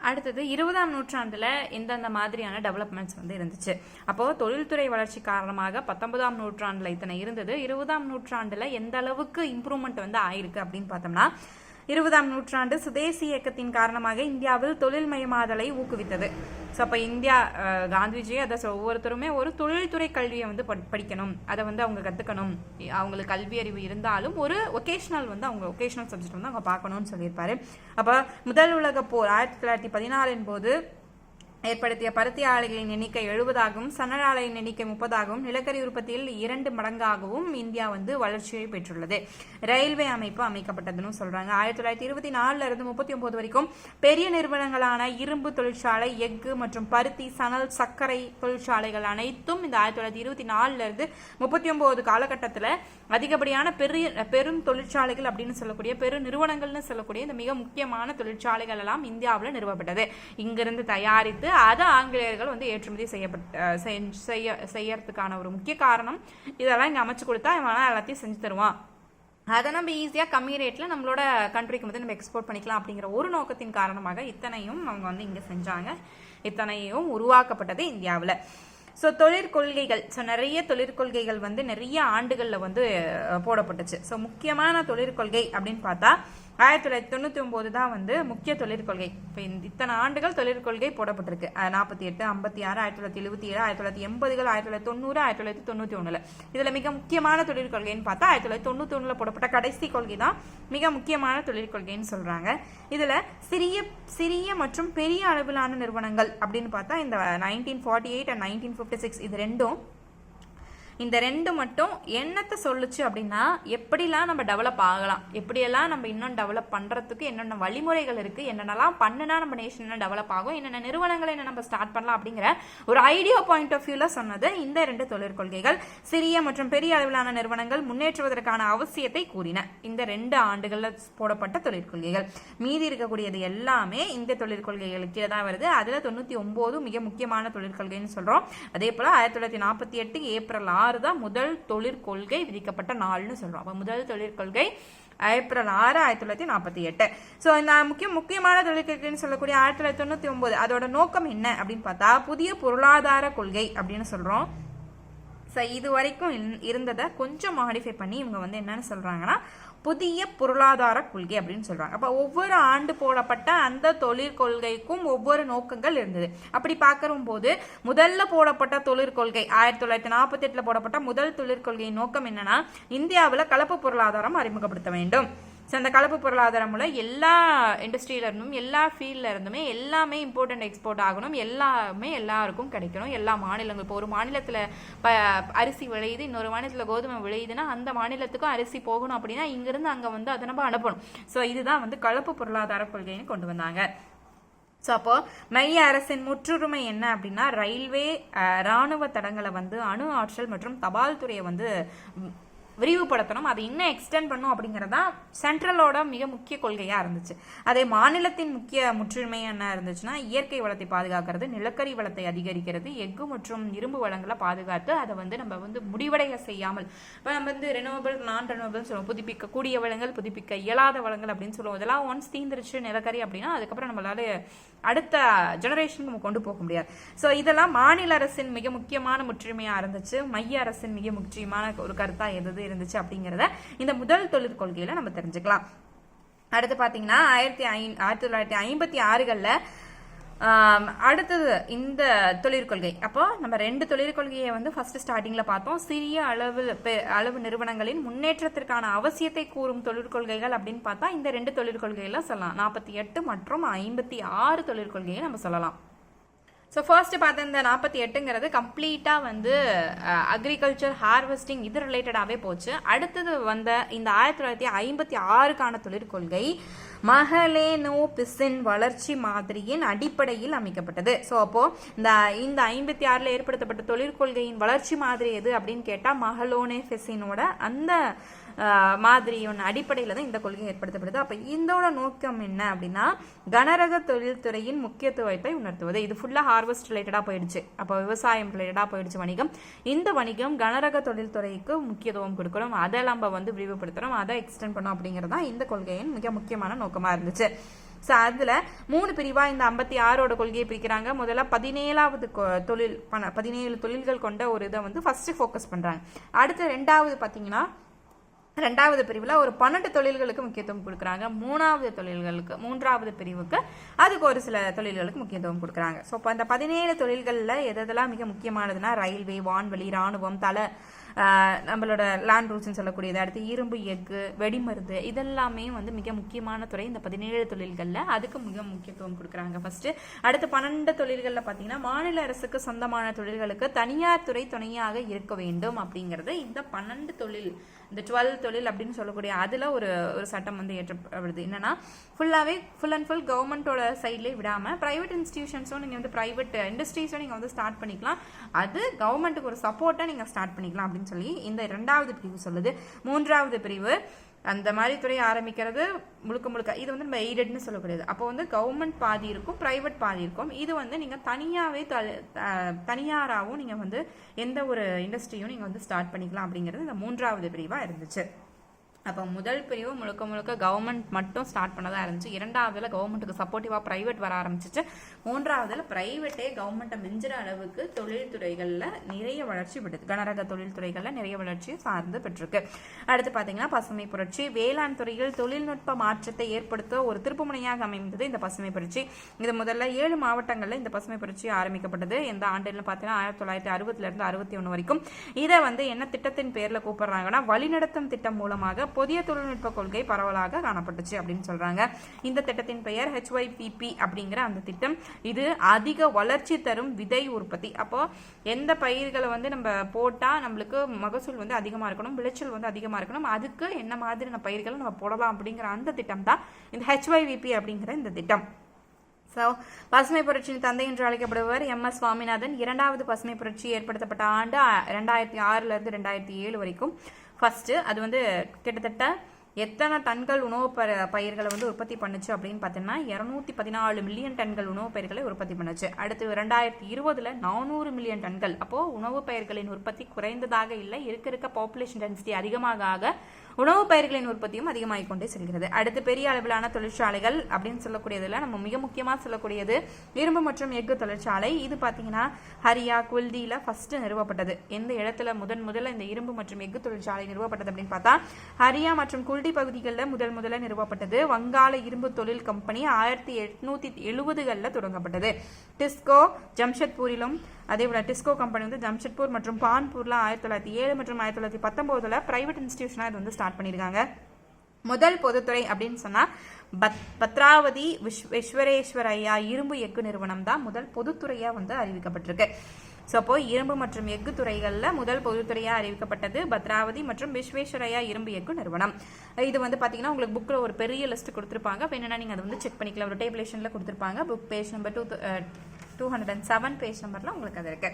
Speaker 1: அடுத்தது 20ஆம் நூற்றாண்டுல எந்தெந்த மாதிரியான டெவலப்மெண்ட்ஸ் வந்து இருந்துச்சு. அப்போ தொழில்துறை வளர்ச்சி காரணமாக 19ஆம் நூற்றாண்டுல இத்தனை இருந்தது, 20ஆம் நூற்றாண்டுல எந்த அளவுக்கு இம்ப்ரூவ்மெண்ட் வந்து ஆயிருக்கு அப்படின்னு பார்த்தோம்னா 20ஆம் நூற்றாண்டு சுதேசி இயக்கத்தின் காரணமாக இந்தியாவில் தொழில்மயமாதலை ஊக்குவித்தது. ஸோ அப்போ இந்தியா காந்திஜியே அதை ஒவ்வொருத்தருமே ஒரு தொழில்துறை கல்வியை வந்து படிக்கணும், அதை வந்து அவங்க கற்றுக்கணும், அவங்களுக்கு கல்வி அறிவு இருந்தாலும் ஒரு ஒகேஷனல் சப்ஜெக்ட் வந்து அவங்க பார்க்கணும்னு சொல்லியிருப்பாரு. அப்போ முதல் உலக போர் 1914 போது ஏற்படுத்திய பருத்தி ஆலைகளின் எண்ணிக்கை 70ஆகவும் சணல் ஆலையின் எண்ணிக்கை 30ஆகவும் நிலக்கரி உற்பத்தியில் 2 மடங்காகவும் இந்தியா வந்து வளர்ச்சியை பெற்றுள்ளது. ரயில்வே அமைப்பு அமைக்கப்பட்டதுன்னு சொல்றாங்க. 1924 இருந்து 39 வரைக்கும் பெரிய நிறுவனங்களான இரும்பு தொழிற்சாலை, எஃகு மற்றும் பருத்தி, சணல், சர்க்கரை தொழிற்சாலைகள் அனைத்தும் இந்த 1924 இருந்து 39 காலகட்டத்தில் அதிகப்படியான பெரும் தொழிற்சாலைகள் அப்படின்னு சொல்லக்கூடிய பெரு நிறுவனங்கள்னு சொல்லக்கூடிய இந்த மிக முக்கியமான தொழிற்சாலைகள் எல்லாம் இந்தியாவில் நிறுவப்பட்டது. இங்கிருந்து தயாரித்து அதை ஆங்கிலேயர்கள் வந்து ஏற்றுமதி செய்யறதுக்கான ஒரு முக்கிய காரணம் இதெல்லாம் இங்க அமைச்சு கொடுத்தா இவன் எல்லாத்தையும் செஞ்சு தருவான், அதை நம்ம ஈஸியாக கம்மி ரேட்டில் நம்மளோட கண்ட்ரிக்கு வந்து நம்ம எக்ஸ்போர்ட் பண்ணிக்கலாம் அப்படிங்கிற ஒரு நோக்கத்தின் காரணமாக இத்தனையும் அவங்க வந்து இங்கே செஞ்சாங்க, இத்தனையும் உருவாக்கப்பட்டது இந்தியாவில். ஸோ தொழிற்கொள்கைகள், ஸோ நிறைய தொழிற்கொள்கைகள் வந்து நிறைய ஆண்டுகளில் வந்து போடப்பட்டுச்சு. ஸோ முக்கியமான தொழிற்கொள்கை அப்படின்னு பார்த்தா 1999 தான் வந்து முக்கிய தொழிற்கொள்கை. இப்போ இத்தனை ஆண்டுகள் தொழிற்கொள்கை போடப்பட்டிருக்கு. 48, 56, 1977, 1980, 1990, 1991. இதில் மிக முக்கியமான தொழிற்கொள்கைன்னு பார்த்தா 1991 போடப்பட்ட கடைசி கொள்கை தான் மிக முக்கியமான தொழிற்கொள்கைன்னு சொல்றாங்க. இதில் சிறிய மற்றும் பெரிய அளவிலான நிறுவனங்கள் அப்படின்னு பார்த்தா இந்த 1948 and 1956 இந்த ரெண்டு மட்டும் என்னத்தை சொல்லுச்சு அப்படின்னா, எப்படிலாம் நம்ம டெவலப் ஆகலாம், எப்படியெல்லாம் நம்ம இன்னும் டெவலப் பண்ணுறதுக்கு என்னென்ன வழிமுறைகள் இருக்குது, என்னென்னலாம் பண்ணுனா நம்ம நேஷன் என்ன டெவலப் ஆகும், என்னென்ன நிறுவனங்களை என்ன நம்ம ஸ்டார்ட் பண்ணலாம் அப்படிங்கிற ஒரு ஐடியா பாயிண்ட் ஆஃப் வியூவில் சொன்னது இந்த 2 தொழிற்கொள்கைகள். சிறிய மற்றும் பெரிய அளவிலான நிறுவனங்கள் முன்னேற்றுவதற்கான அவசியத்தை கூறின இந்த 2 ஆண்டுகளில் போடப்பட்ட தொழிற்கொள்கைகள். மீதி இருக்கக்கூடியது எல்லாமே இந்த தொழிற்கொள்கைகளுக்கு தான் வருது. அதில் 99 மிக முக்கியமான தொழிற்கொள்கைன்னு சொல்கிறோம். அதே போல் 1948 ஏப்ரல் 6 தான் முதல் தொழிற்கொள்கை விதிக்கப்பட்ட நாள்னு சொல்றோம். அப்ப முதல் தொழிற்கொள்கை ஏப்ரல் 6, 1948. ஸோ இந்த முக்கியமான தொழிற்கொள்கைன்னு சொல்லக்கூடிய 1999 அதோட நோக்கம் என்ன அப்படின்னு பார்த்தா புதிய பொருளாதார கொள்கை அப்படின்னு சொல்றோம். ஸோ இது வரைக்கும் இருந்ததை கொஞ்சம் மாடிஃபை பண்ணி இவங்க வந்து என்னன்னு சொல்றாங்கன்னா புதிய பொருளாதார கொள்கை அப்படின்னு சொல்றாங்க. அப்ப ஒவ்வொரு ஆண்டு போடப்பட்ட அந்த தொழிற்கொள்கைக்கும் ஒவ்வொரு நோக்கங்கள் இருந்தது. அப்படி பார்க்கும் போது முதல்ல போடப்பட்ட தொழிற்கொள்கை 1948 போடப்பட்ட முதல் தொழிற்கொள்கையின் நோக்கம் என்னன்னா, இந்தியாவில் கலப்பு பொருளாதாரம் அறிமுகப்படுத்த வேண்டும். ஸோ அந்த கலப்பு பொருளாதாரம் மூலம் எல்லா இண்டஸ்ட்ரியில இருந்தும் எல்லா ஃபீல்ட்ல இருந்துமே எல்லாமே இம்போர்ட் அண்ட் எக்ஸ்போர்ட் ஆகணும், எல்லாமே எல்லாருக்கும் கிடைக்கணும். எல்லா மாநிலங்கள், இப்போ ஒரு மாநிலத்தில் அரிசி விளையுது, இன்னொரு மாநிலத்தில் கோதுமை விளையுதுன்னா அந்த மாநிலத்துக்கும் அரிசி போகணும் அப்படின்னா இங்கிருந்து அங்கே வந்து அதை நம்ம அனுப்பணும். ஸோ இதுதான் வந்து கலப்பு பொருளாதார கொள்கைன்னு கொண்டு வந்தாங்க. ஸோ அப்போ மைய அரசின் முற்றுரிமை என்ன அப்படின்னா, ரயில்வே, இராணுவ தடங்களை வந்து அணு ஆற்றல் மற்றும் தபால் துறையை வந்து விரிவுபடுத்தணும், அதை இன்னும் எக்ஸ்டெண்ட் பண்ணும் அப்படிங்கிறதா சென்ட்ரலோட மிக முக்கிய கொள்கையாக இருந்துச்சு. அதே மாநிலத்தின் முக்கிய முற்றுரிமை என்ன இருந்துச்சுன்னா, இயற்கை வளத்தை பாதுகாக்கிறது, நிலக்கரி வளத்தை அதிகரிக்கிறது, எஃகு மற்றும் இரும்பு வளங்களை பாதுகாத்து அதை வந்து நம்ம வந்து முடிவடைய செய்யாமல், இப்போ நம்ம வந்து ரெனோவபிள் நான் ரெனோவபிள் சொல்லுவோம், புதுப்பிக்கக்கூடிய வளங்கள், புதுப்பிக்க இயலாத வளங்கள் அப்படின்னு சொல்லுவோம். இதெல்லாம் ஒன்ஸ் தீந்துருச்சு நிலக்கரி அப்படின்னா அதுக்கப்புறம் நம்மளால அடுத்த ஜெனரேஷனுக்கு நம்ம கொண்டு போக முடியாது. ஸோ இதெல்லாம் மாநில அரசின் மிக முக்கியமான முற்றுரிமையாக இருந்துச்சு. மைய அரசின் மிக முக்கியமான ஒரு கருத்தாக எது இருந்துச்சு அப்படிங்கிறத இந்த முதல் தொழிற்கொள்கையில நம்ம தெரிஞ்சுக்கலாம். அடுத்து பார்த்தீங்கன்னா 1956 அடுத்தது இந்த தொழிற்கொள்கை. அப்போ நம்ம 2 தொழிற்கொள்கையை வந்து ஃபர்ஸ்ட் ஸ்டார்டிங்ல பார்த்தோம். சிறிய அளவு நிறுவனங்களின் முன்னேற்றத்திற்கான அவசியத்தை கூறும் தொழிற்கொள்கைகள் அப்படின்னு பார்த்தா இந்த 2 தொழிற்கொள்கைகளை சொல்லலாம். 48 மற்றும் 56 தொழிற்கொள்கையை நம்ம சொல்லலாம். ஸோ ஃபர்ஸ்ட் பார்த்த இந்த 48ங்கிறது கம்ப்ளீட்டாக வந்து அக்ரிகல்ச்சர், ஹார்வெஸ்டிங் இது ரிலேட்டடாகவே போச்சு. அடுத்தது வந்த இந்த 1956க்கான தொழிற்கொள்கை மகளேனோபிசின் வளர்ச்சி மாதிரியின் அடிப்படையில் அமைக்கப்பட்டது. ஸோ அப்போ இந்த 56ல் ஏற்படுத்தப்பட்ட தொழிற்கொள்கையின் வளர்ச்சி மாதிரி எது அப்படின்னு கேட்டால் மகளோனோபிசினோட அந்த மாதிரியோட அடிப்படையில் தான் இந்த கொள்கை ஏற்படுத்தப்படுது. அப்போ இதோட நோக்கம் என்ன அப்படின்னா, கனரக தொழில்துறையின் முக்கியத்துவத்தை உணர்த்துவது. இது ஃபுல்லாக ஹார்வெஸ்ட் ரிலேட்டடாக போயிடுச்சு. அப்போ விவசாயம் ரிலேட்டடாக போயிடுச்சு வணிகம். இந்த வணிகம் கனரக தொழில்துறைக்கு முக்கியத்துவம் கொடுக்கணும், அதை நம்ம வந்து விரிவுபடுத்தணும், அதை எக்ஸ்டெண்ட் பண்ணணும் அப்படிங்கிறது தான் இந்த கொள்கையின் மிக முக்கியமான நோக்கமாக இருந்துச்சு. ஸோ அதில் 3 பிரிவாக இந்த 56ஓட கொள்கையை பிரிக்கிறாங்க. முதல்ல 17 தொழில்கள் கொண்ட ஒரு இதை வந்து ஃபர்ஸ்ட் ஃபோக்கஸ் பண்ணுறாங்க. அடுத்து 2வது பார்த்தீங்கன்னா 2வது பிரிவில் ஒரு 12 தொழில்களுக்கு முக்கியத்துவம் கொடுக்குறாங்க. 3வது பிரிவுக்கு அதுக்கு ஒரு சில தொழில்களுக்கு முக்கியத்துவம் கொடுக்குறாங்க. ஸோ இப்போ அந்த 17 தொழில்களில் எதெல்லாம் மிக முக்கியமானதுன்னா, ரயில்வே, வான்வெளி, இராணுவம், நம்மளோட லேண்ட் ரூட்ஸ்ன்னு சொல்லக்கூடியது, அடுத்து இரும்பு, எஃகு, வெடிமருந்து, இதெல்லாமே வந்து மிக முக்கியமான துறை இந்த 17 தொழில்களில். அதுக்கு மிக முக்கியத்துவம் கொடுக்குறாங்க ஃபர்ஸ்ட். அடுத்து 12 தொழில்களில் பார்த்தீங்கன்னா மாநில அரசுக்கு சொந்தமான தொழில்களுக்கு தனியார் துறை துணையாக இருக்க வேண்டும் அப்படிங்கிறது இந்த 12 தொழில், இந்த 12 தொழில் அப்படின்னு சொல்லக்கூடிய அதில் ஒரு சட்டம் வந்து ஏற்றப்படுது. என்னன்னா ஃபுல் அண்ட் ஃபுல் கவர்மெண்ட்டோட சைட்லேயே விடாமல் ப்ரைவேட் இன்ஸ்டிடியூஷன்ஸும் நீங்கள் வந்து ப்ரைவேட் இண்டஸ்ட்ரீஸும் நீங்கள் வந்து ஸ்டார்ட் பண்ணிக்கலாம், அது கவர்மெண்ட்டுக்கு ஒரு சப்போர்ட்டாக நீங்கள் ஸ்டார்ட் பண்ணிக்கலாம் அப்படின்னு சொல்லி இந்த 2வது பிரிவு சொல்லுது. 3வது பிரிவு அந்த மாதிரி துறையை ஆரம்பிக்கிறது முழுக்க இது வந்து நம்ம எய்டட்னு சொல்லக்கூடியது. அப்போ வந்து கவர்மெண்ட் பாதி இருக்கும், பிரைவேட் பாதி இருக்கும். இது வந்து நீங்கள் தனியாராகவும் நீங்கள் வந்து எந்த ஒரு இண்டஸ்ட்ரியும் நீங்கள் வந்து ஸ்டார்ட் பண்ணிக்கலாம் அப்படிங்கிறது இந்த 3வது பிரிவாக இருந்துச்சு. அப்போ முதல் பிரிவு முழுக்க முழுக்க கவர்மெண்ட் மட்டும் ஸ்டார்ட் பண்ணதாக இருந்துச்சு. இரண்டாவதுல கவர்மெண்ட்டுக்கு சப்போர்ட்டிவாக ப்ரைவேட் வர ஆரம்பிச்சிச்சு. மூன்றாவதுல ப்ரைவேட்டே கவர்மெண்ட்டை மிஞ்சுற அளவுக்கு தொழில்துறைகளில் நிறைய வளர்ச்சி பெற்றது. கனரக தொழில்துறைகளில் நிறைய வளர்ச்சி சார்ந்து பெற்றிருக்கு. அடுத்து பார்த்தீங்கன்னா பசுமை புரட்சி. வேளாண் துறையில் தொழில்நுட்ப மாற்றத்தை ஏற்படுத்த ஒரு திருப்புமுனையாக அமைந்தது இந்த பசுமை புரட்சி. இது முதல்ல 7 மாவட்டங்களில் இந்த பசுமை புரட்சி ஆரம்பிக்கப்பட்டது. எந்த ஆண்டுன்னு பார்த்தீங்கன்னா 1960 61 வரைக்கும். இதை வந்து என்ன திட்டத்தின் பேரில் கூப்பிடுறாங்கன்னா வழிநடத்தும் திட்டம் மூலமாக புதிய தொழில்நுட்ப கொள்கை பரவலாக காணப்பட்டுச்சு அப்படின்னு சொல்றாங்க. இந்த திட்டத்தின் பெயர் HYPP அப்படிங்கிற அந்த திட்டம். இது அதிக வளர்ச்சி தரும் விதை உற்பத்தி. அப்போ எந்த பயிர்களை வந்து நம்ம போட்டா நம்மளுக்கு மகசூல் வந்து அதிகமா இருக்கணும், விளைச்சல் வந்து அதிகமா இருக்கணும், அதுக்கு என்ன மாதிரியான பயிர்களை நம்ம போடலாம் அப்படிங்கிற அந்த திட்டம் தான் இந்த HYPP அப்படிங்கிற இந்த திட்டம். பசுமை புரட்சியின் தந்தை என்று அழைக்கப்படுவர் MS சுவாமிநாதன். இரண்டாவது பசுமை புரட்சி ஏற்படுத்தப்பட்ட ஆண்டு 2006 இருந்து 2007 வரைக்கும். ஃபர்ஸ்ட் அது வந்து கிட்டத்தட்ட எத்தனை டன்கள் உணவு பயிர்களை வந்து உற்பத்தி பண்ணுச்சு அப்படின்னு பார்த்தீங்கன்னா 214 மில்லியன் டன்கள் உணவு பயிர்களை உற்பத்தி பண்ணுச்சு. அடுத்து 2020 400 மில்லியன் டன்கள். அப்போ உணவு பயிர்களின் உற்பத்தி குறைந்ததாக இல்லை, இருக்க பாப்புலேஷன் டென்சிட்டி அதிகமாக உணவு பயிர்களின் உற்பத்தியும் அதிகமாகிக் கொண்டே செல்கிறது. அடுத்து பெரிய அளவிலான தொழிற்சாலைகள் அப்படின்னு சொல்லக்கூடியதுல நம்ம மிக முக்கியமாக சொல்லக்கூடியது இரும்பு மற்றும் எஃகு தொழிற்சாலை. இது பார்த்தீங்கன்னா ஹரியா குல்தியில ஃபர்ஸ்ட் நிறுவப்பட்டது. எந்த இடத்துல முதல்ல இந்த இரும்பு மற்றும் எஃகு தொழிற்சாலை நிறுவப்பட்டது அப்படின்னு பார்த்தா ஹரியா மற்றும் குல்தி பகுதிகளில் முதல்ல நிறுவப்பட்டது. வங்காள இரும்பு தொழில் கம்பெனி 1870களில் தொடங்கப்பட்டது. டிஸ்கோ ஜம்ஷெட்பூரிலும் அதே போல டிஸ்கோ கம்பெனி வந்து ஜம்ஷெட்பூர் மற்றும் கான்பூர்ல 1907 மற்றும் 1919 பிரைவேட் இன்ஸ்டிடியூஷனா இது வந்து ஸ்டார்ட் பண்ணிருக்காங்க. முதல் பொதுத்துறை அப்படின்னு சொன்னா பத்ராவதி விஸ்வேஸ்வரய்யா இரும்பு எஃகு நிறுவனம் தான் முதல் பொதுத்துறையா வந்து அறிவிக்கப்பட்டிருக்கு. ஸோ அப்போ இரும்பு மற்றும் எஃகு துறைகளில் முதல் பொதுத்துறையா அறிவிக்கப்பட்டது பத்ராவதி மற்றும் விஸ்வேஸ்வரய்யா இரும்பு எஃகு நிறுவனம். இது வந்து பார்த்தீங்கன்னா உங்களுக்கு புக்கில் ஒரு பெரிய லிஸ்ட் கொடுத்துருப்பாங்க. இப்போ என்னன்னா நீங்கள் அதை வந்து செக் பண்ணிக்கலாம். ஒரு டேபிளேஷனில் கொடுத்துருப்பாங்க. புக் பேஜ் நம்பர் 207 பேஜ் நம்பர்ல உங்களுக்கு அது இருக்கு.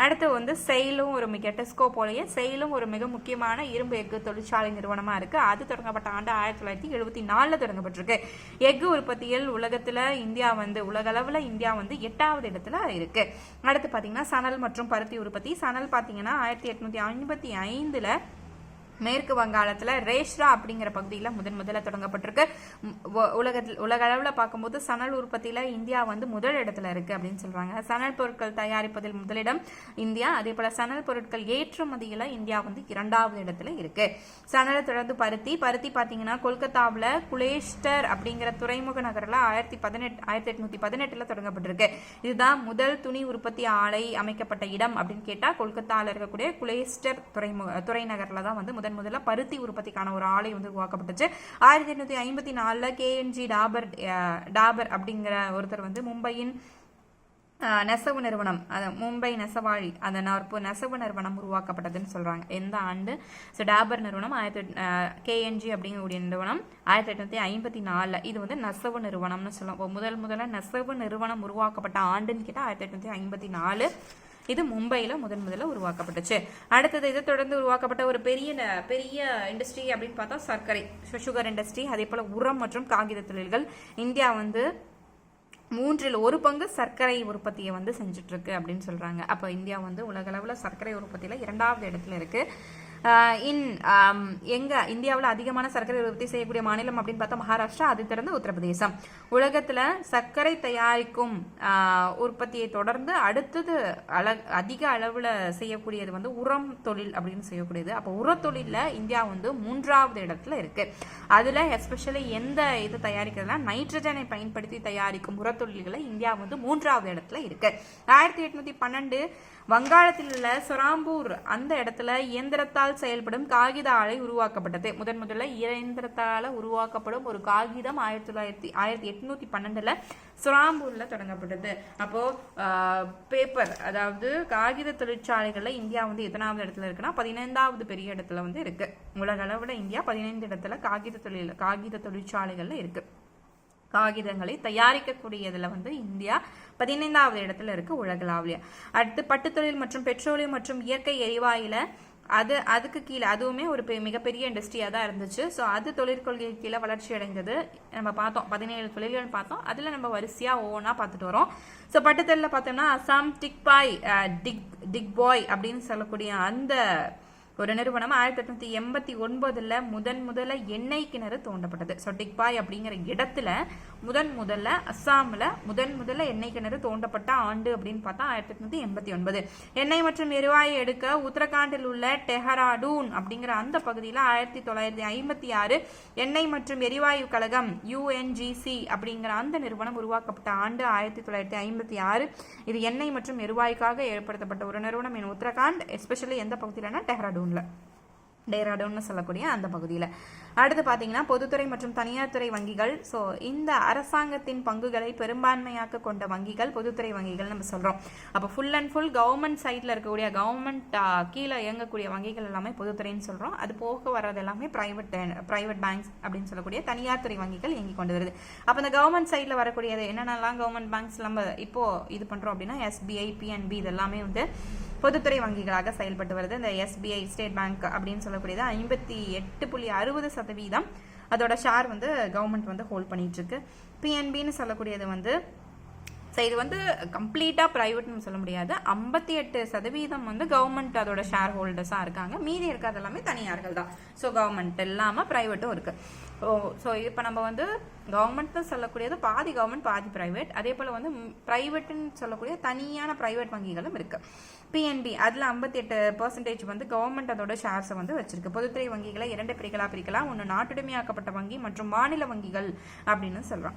Speaker 1: அடுத்து வந்து செயிலும் ஒரு மிக டெஸ்கோ போலயே செயிலும் ஒரு மிக முக்கியமான இரும்பு எஃகு தொழிற்சாலை நிறுவனமா இருக்கு. அது தொடங்கப்பட்ட ஆண்டு 1974 தொடங்கப்பட்டிருக்கு. எஃகு உற்பத்தியில் உலகத்துல இந்தியா வந்து உலக அளவுல இந்தியா வந்து 8வது இடத்துல இருக்கு. அடுத்து பாத்தீங்கன்னா சணல் மற்றும் பருத்தி உற்பத்தி. சணல் பாத்தீங்கன்னா 1855 மேற்கு வங்காளத்துல ரேஷ்ரா அப்படிங்கிற பகுதியில் முதல்ல தொடங்கப்பட்டிருக்கு. உலக அளவில் பார்க்கும்போது சணல் உற்பத்தியில இந்தியா வந்து முதல் இடத்துல இருக்கு அப்படின்னு சொல்றாங்க. சணல் பொருட்கள் தயாரிப்பதில் முதலிடம் இந்தியா. அதே போல சணல் பொருட்கள் ஏற்றுமதியில இந்தியா வந்து 2வது இடத்துல இருக்கு. சணலை தொடர்ந்து பருத்தி பாத்தீங்கன்னா கொல்கத்தாவில் குலேஸ்டர் அப்படிங்கிற துறைமுக நகரில் 1818 தொடங்கப்பட்டிருக்கு. இதுதான் முதல் துணி உற்பத்தி ஆலை அமைக்கப்பட்ட இடம் அப்படின்னு கேட்டா கொல்கத்தாவில் இருக்கக்கூடிய குலேஸ்டர் துறை நகர்ல தான் வந்து முதல்ல பருத்தி உற்பத்திக்கான ஒரு ஆலை வந்து உருவாக்கப்பட்டுச்சு. 1854 KNG டாபர் அப்படிங்கிற ஒருத்தர் வந்து மும்பையின் நெசவு நிறுவனம் மும்பை நெசவாளி அந்த நெசவு நிறுவனம் உருவாக்கப்பட்டதுன்னு சொல்றாங்க. எந்த ஆண்டு? ஸோ டாபர் நிறுவனம் KNG அப்படிங்கக்கூடிய நிறுவனம் 1854. இது வந்து நெசவு நிறுவனம்னு சொல்லுவோம். முதல்ல நெசவு நிறுவனம் உருவாக்கப்பட்ட ஆண்டுன்னு கேட்டால் 1854. இது மும்பையில முதல்ல உருவாக்கப்பட்டுச்சு. அடுத்தது இதை தொடர்ந்து உருவாக்கப்பட்ட ஒரு பெரிய இண்டஸ்ட்ரி அப்படின்னு பார்த்தா சர்க்கரை சுகர் இண்டஸ்ட்ரி. அதே போல உரம் மற்றும் காகித தொழில்கள். இந்தியா வந்து 1/3 சர்க்கரை உற்பத்தியை வந்து செஞ்சுட்டு இருக்கு அப்படின்னு சொல்றாங்க. அப்போ இந்தியா வந்து உலக அளவுல சர்க்கரை உற்பத்தியில 2வது இடத்துல இருக்கு. எங்க இந்தியாவில் அதிகமான சர்க்கரை உற்பத்தி செய்யக்கூடிய மாநிலம் அப்படின்னு பார்த்தா மகாராஷ்டிரா, அதை தொடர்ந்து உத்தரப்பிரதேசம். உலகத்துல சர்க்கரை தயாரிக்கும் உற்பத்தியை தொடர்ந்து அடுத்தது அதிக அளவுல செய்யக்கூடியது வந்து உரம் தொழில் அப்படின்னு செய்யக்கூடியது. அப்போ உரத்தொழில இந்தியா வந்து 3வது இடத்துல இருக்கு. அதுல எஸ்பெஷலி எந்த இது தயாரிக்கிறதுனா நைட்ரஜனை பயன்படுத்தி தயாரிக்கும் உரத்தொழில்களை இந்தியா வந்து 3வது இடத்துல இருக்கு. 1812 வங்காளத்தில் உள்ள சொராம்பூர் அந்த இடத்துல இயந்திரத்தால் செயல்படும் காகித ஆலை உருவாக்கப்பட்டது. முதல்ல இயந்திரத்தால உருவாக்கப்படும் ஒரு காகிதம் 1812 சொராம்பூர்ல தொடங்கப்பட்டது. அப்போ பேப்பர் அதாவது காகித தொழிற்சாலைகள்ல இந்தியா வந்து எத்தனாவது இடத்துல இருக்குன்னா 15வது பெரிய இடத்துல வந்து இருக்கு. உலக அளவுல இந்தியா 15 இடத்துல காகித தொழிற்சாலைகள்ல இருக்கு. காகிதங்களை தயாரிக்கக்கூடியதுல வந்து இந்தியா 15வது இடத்துல இருக்கு உலகளாவிய. அடுத்து பட்டுத்தொழில் மற்றும் பெட்ரோலியம் மற்றும் இயற்கை எரிவாயுல அதுக்கு கீழே அதுவுமே ஒரு மிகப்பெரிய இண்டஸ்ட்ரியா தான் இருந்துச்சு. ஸோ அது தொழிற்கொள்கை கீழே வளர்ச்சி அடைந்தது. நம்ம பார்த்தோம் 17 தொழில்கள் பார்த்தோம். அதுல நம்ம வரிசையா ஒவ்வொன்றா பார்த்துட்டு வரோம். ஸோ பட்டுத்தொழில பார்த்தோம்னா அசாம் டிக்பாய் அப்படின்னு சொல்லக்கூடிய அந்த ஒரு நிறுவனம் 1889 முதல்ல எண்ணெய் கிணறு தோண்டப்பட்டது. ஸோ டிக்பாய் அப்படிங்கிற இடத்துல முதல்ல அஸ்ஸாமில் முதல்ல எண்ணெய் கிணறு தோண்டப்பட்ட ஆண்டு அப்படின்னு பார்த்தா 1889. எண்ணெய் மற்றும் எரிவாயு எடுக்க உத்தரகாண்டில் உள்ள டெஹராடூன் அப்படிங்கிற அந்த பகுதியில் 1956 எண்ணெய் மற்றும் எரிவாயு கழகம் UNGC அப்படிங்கிற அந்த நிறுவனம் உருவாக்கப்பட்ட ஆண்டு 1956. இது எண்ணெய் மற்றும் எரிவாயுக்காக ஏற்படுத்தப்பட்ட ஒரு நிறுவனம் இன் உத்தரகாண்ட், எஸ்பெஷலி எந்த பகுதியிலனா டேராடூன்னு சொல்லக்கூடிய அந்த பகுதியில். அடுத்து பார்த்தீங்கன்னா பொதுத்துறை மற்றும் தனியார் துறை வங்கிகள். ஸோ இந்த அரசாங்கத்தின் பங்குகளை பெரும்பான்மையாக கொண்ட வங்கிகள் பொதுத்துறை வங்கிகள் நம்ம சொல்கிறோம். அப்போ ஃபுல் அண்ட் ஃபுல் கவர்மெண்ட் சைடில் இருக்கக்கூடிய கவர்மெண்ட் கீழே இயங்கக்கூடிய வங்கிகள் எல்லாமே பொதுத்துறைன்னு சொல்கிறோம். அது போக வர்றது எல்லாமே ப்ரைவேட் பேங்க்ஸ் அப்படின்னு சொல்லக்கூடிய தனியார் துறை வங்கிகள் இயங்கி கொண்டு வருது. அப்போ இந்த கவர்மெண்ட் சைடில் வரக்கூடியது என்னென்னலாம் கவர்மெண்ட் பேங்க்ஸ் நம்ம இப்போ இது பண்ணுறோம் அப்படின்னா SBI, PNB இதெல்லாமே வந்து பொதுத்துறை வங்கிகளாக செயல்பட்டு வருது. இந்த SBI ஸ்டேட் பேங்க் அப்படின்னு சொல்லக்கூடியது 58.60% அதோட ஷேர் வந்து கவர்மெண்ட் வந்து ஹோல்ட் பண்ணிட்டு இருக்கு. PNBன்னு சொல்லக்கூடியது வந்து இது வந்து கம்ப்ளீட்டா பிரைவேட்னு சொல்ல முடியாது. 58% வந்து கவர்மெண்ட் அதோட ஷேர் ஹோல்டர்ஸா இருக்காங்க. மீதி இருக்கிறது எல்லாமே தனியார்கள் தான். ஸோ கவர்மெண்ட் இல்லாம பிரைவேட்டும் இருக்கு. ஸோ இப்போ நம்ம வந்து கவர்மெண்ட்னு சொல்லக்கூடியது பாதி கவர்மெண்ட் பாதி பிரைவேட். அதே போல் வந்து ப்ரைவேட்னு சொல்லக்கூடிய தனியான பிரைவேட் வங்கிகளும் இருக்கு. PNB அதில் 58% வந்து கவர்மெண்ட் அதோட ஷேர்ஸை வந்து வச்சிருக்கு. பொதுத்துறை வங்கிகளை 2 பிரிக்கலாம். ஒன்று நாட்டுடைமையாக்கப்பட்ட வங்கி மற்றும் மாநில வங்கிகள் அப்படின்னு சொல்றோம்.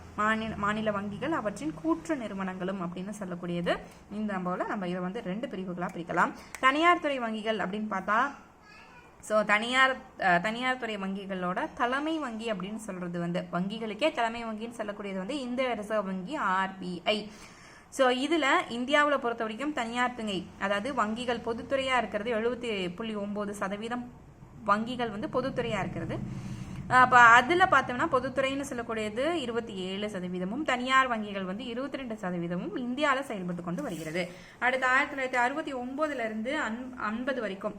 Speaker 1: மாநில வங்கிகள் அவற்றின் கூற்று நிறுவனங்களும் அப்படின்னு சொல்லக்கூடியது. இந்த போல நம்ம இதை வந்து 2 பிரிவுகளாக பிரிக்கலாம். தனியார் துறை வங்கிகள் அப்படின்னு பார்த்தா ஸோ தனியார் துறை வங்கிகளோட தலைமை வங்கி அப்படின்னு சொல்றது வந்து வங்கிகளுக்கே தலைமை வங்கின்னு சொல்லக்கூடியது வந்து இந்திய ரிசர்வ் வங்கி RBI. ஸோ இதில் இந்தியாவில் பொறுத்த வரைக்கும் தனியார் துறை அதாவது வங்கிகள் பொதுத்துறையாக இருக்கிறது 70.9% வங்கிகள் வந்து பொதுத்துறையாக இருக்கிறது. அப்போ அதில் பார்த்தோம்னா பொதுத்துறைன்னு சொல்லக்கூடியது 27%, தனியார் வங்கிகள் வந்து 22% இந்தியாவில் செயல்பட்டு கொண்டு வருகிறது. அடுத்து 1969 50 வரைக்கும்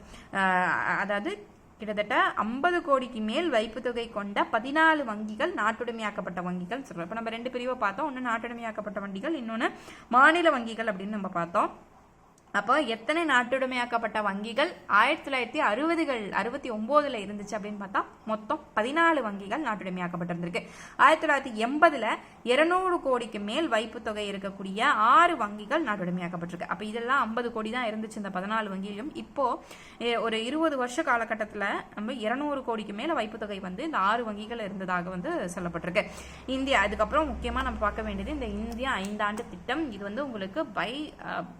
Speaker 1: அதாவது கிட்டத்தட்ட 50 கோடிக்கு மேல் வைப்பு தொகை கொண்ட 14 வங்கிகள் நாட்டுடைமையாக்கப்பட்ட வங்கிகள் சொல்றோம். இப்போ நம்ம 2 பிரிவை பார்த்தோம். ஒன்று நாட்டுடைமையாக்கப்பட்ட வங்கிகள், இன்னொன்று மாநில வங்கிகள் அப்படின்னு நம்ம பார்த்தோம். அப்போ எத்தனை நாட்டுடைமையாக்கப்பட்ட வங்கிகள் 1969 இருந்துச்சு அப்படின்னு பார்த்தா மொத்தம் 14 வங்கிகள் நாட்டுடைமையாக்கப்பட்டிருந்திருக்கு. 1980 200 கோடிக்கு மேல் வைப்பு தொகை இருக்கக்கூடிய 6 வங்கிகள் நாட்டுடைமையாக்கப்பட்டிருக்கு. அப்போ இதெல்லாம் 50 கோடி தான் இருந்துச்சு இந்த 14 வங்கியிலும். இப்போ ஒரு 20 வருஷ காலகட்டத்தில் நம்ம 200 கோடிக்கு மேல வைப்பு தொகை வந்து இந்த 6 வங்கிகள் இருந்ததாக வந்து சொல்லப்பட்டிருக்கு. இந்தியா அதுக்கப்புறம் முக்கியமாக நம்ம பார்க்க வேண்டியது இந்த இந்தியா 5 ஆண்டு திட்டம். இது வந்து உங்களுக்கு பை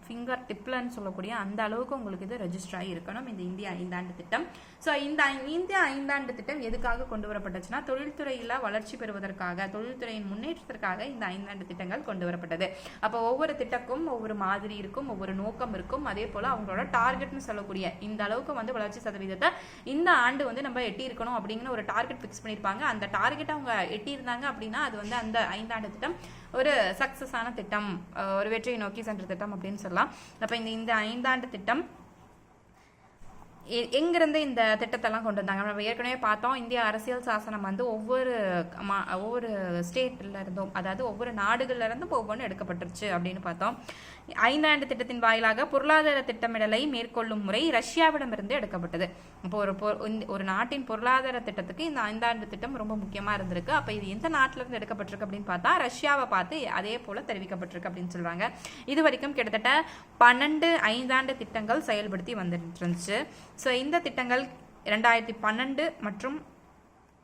Speaker 1: ஃபிங்கர் டிப்ல சொல்லக்கூடிய அந்த அளவுக்கு உங்களுக்கு இது ரெஜிஸ்டர் ஆகி இருக்கணும் இந்த இந்தியா 5 ஆண்டு திட்டம். ஸோ இந்த இந்தியா 5 ஆண்டு திட்டம் எதுக்காக கொண்டு வரப்பட்டுச்சுன்னா தொழில்துறையில வளர்ச்சி பெறுவதற்காக, தொழில்துறையின் முன்னேற்றத்திற்காக இந்த 5 ஆண்டு திட்டங்கள் கொண்டு வரப்பட்டது. அப்போ ஒவ்வொரு திட்டக்கும் ஒவ்வொரு மாதிரி இருக்கும், ஒவ்வொரு நோக்கம் இருக்கும். அதே போல அவங்களோட டார்கெட்னு சொல்லக்கூடிய இந்த அளவுக்கு வந்து வளர்ச்சி சதவீதத்தை இந்த ஆண்டு வந்து நம்ம எட்டி இருக்கணும் அப்படிங்கிற ஒரு டார்கெட் ஃபிக்ஸ் பண்ணியிருப்பாங்க. அந்த டார்கெட் அவங்க எட்டி இருந்தாங்க அப்படின்னா அது வந்து அந்த 5 ஆண்டு திட்டம் ஒரு சக்சஸான திட்டம், ஒரு வெற்றியை நோக்கி சென்ற திட்டம் அப்படின்னு சொல்லலாம். அப்ப இந்த 5 ஆண்டு திட்டம் எங்கிருந்து இந்த திட்டத்தெல்லாம் கொண்டு வந்தாங்க நம்ம ஏற்கனவே பார்த்தோம். இந்திய அரசியல் சாசனம் வந்து ஒவ்வொரு ஸ்டேட்ல இருந்தும் அதாவது ஒவ்வொரு நாடுகள்ல இருந்தும் ஒவ்வொன்று எடுக்கப்பட்டுருச்சு அப்படின்னு பார்த்தோம். 5 ஆண்டு திட்டத்தின் வாயிலாக பொருளாதார திட்டமிடலை மேற்கொள்ளும் முறை ரஷ்யாவிடமிருந்து எடுக்கப்பட்டது. இப்போ ஒரு நாட்டின் பொருளாதார திட்டத்துக்கு இந்த 5 ஆண்டு திட்டம் ரொம்ப முக்கியமா இருந்திருக்கு. அப்ப இது எந்த நாட்டில இருந்து எடுக்கப்பட்டிருக்கு அப்படின்னு பார்த்தா ரஷ்யாவை பார்த்து அதே போல தெரிவிக்கப்பட்டிருக்கு அப்படின்னு சொல்றாங்க. இது வரைக்கும் கிட்டத்தட்ட 12 5 ஆண்டு திட்டங்கள் செயல்படுத்தி வந்துட்டு இருந்துச்சு. ஸோ இந்த திட்டங்கள் 2012 மற்றும்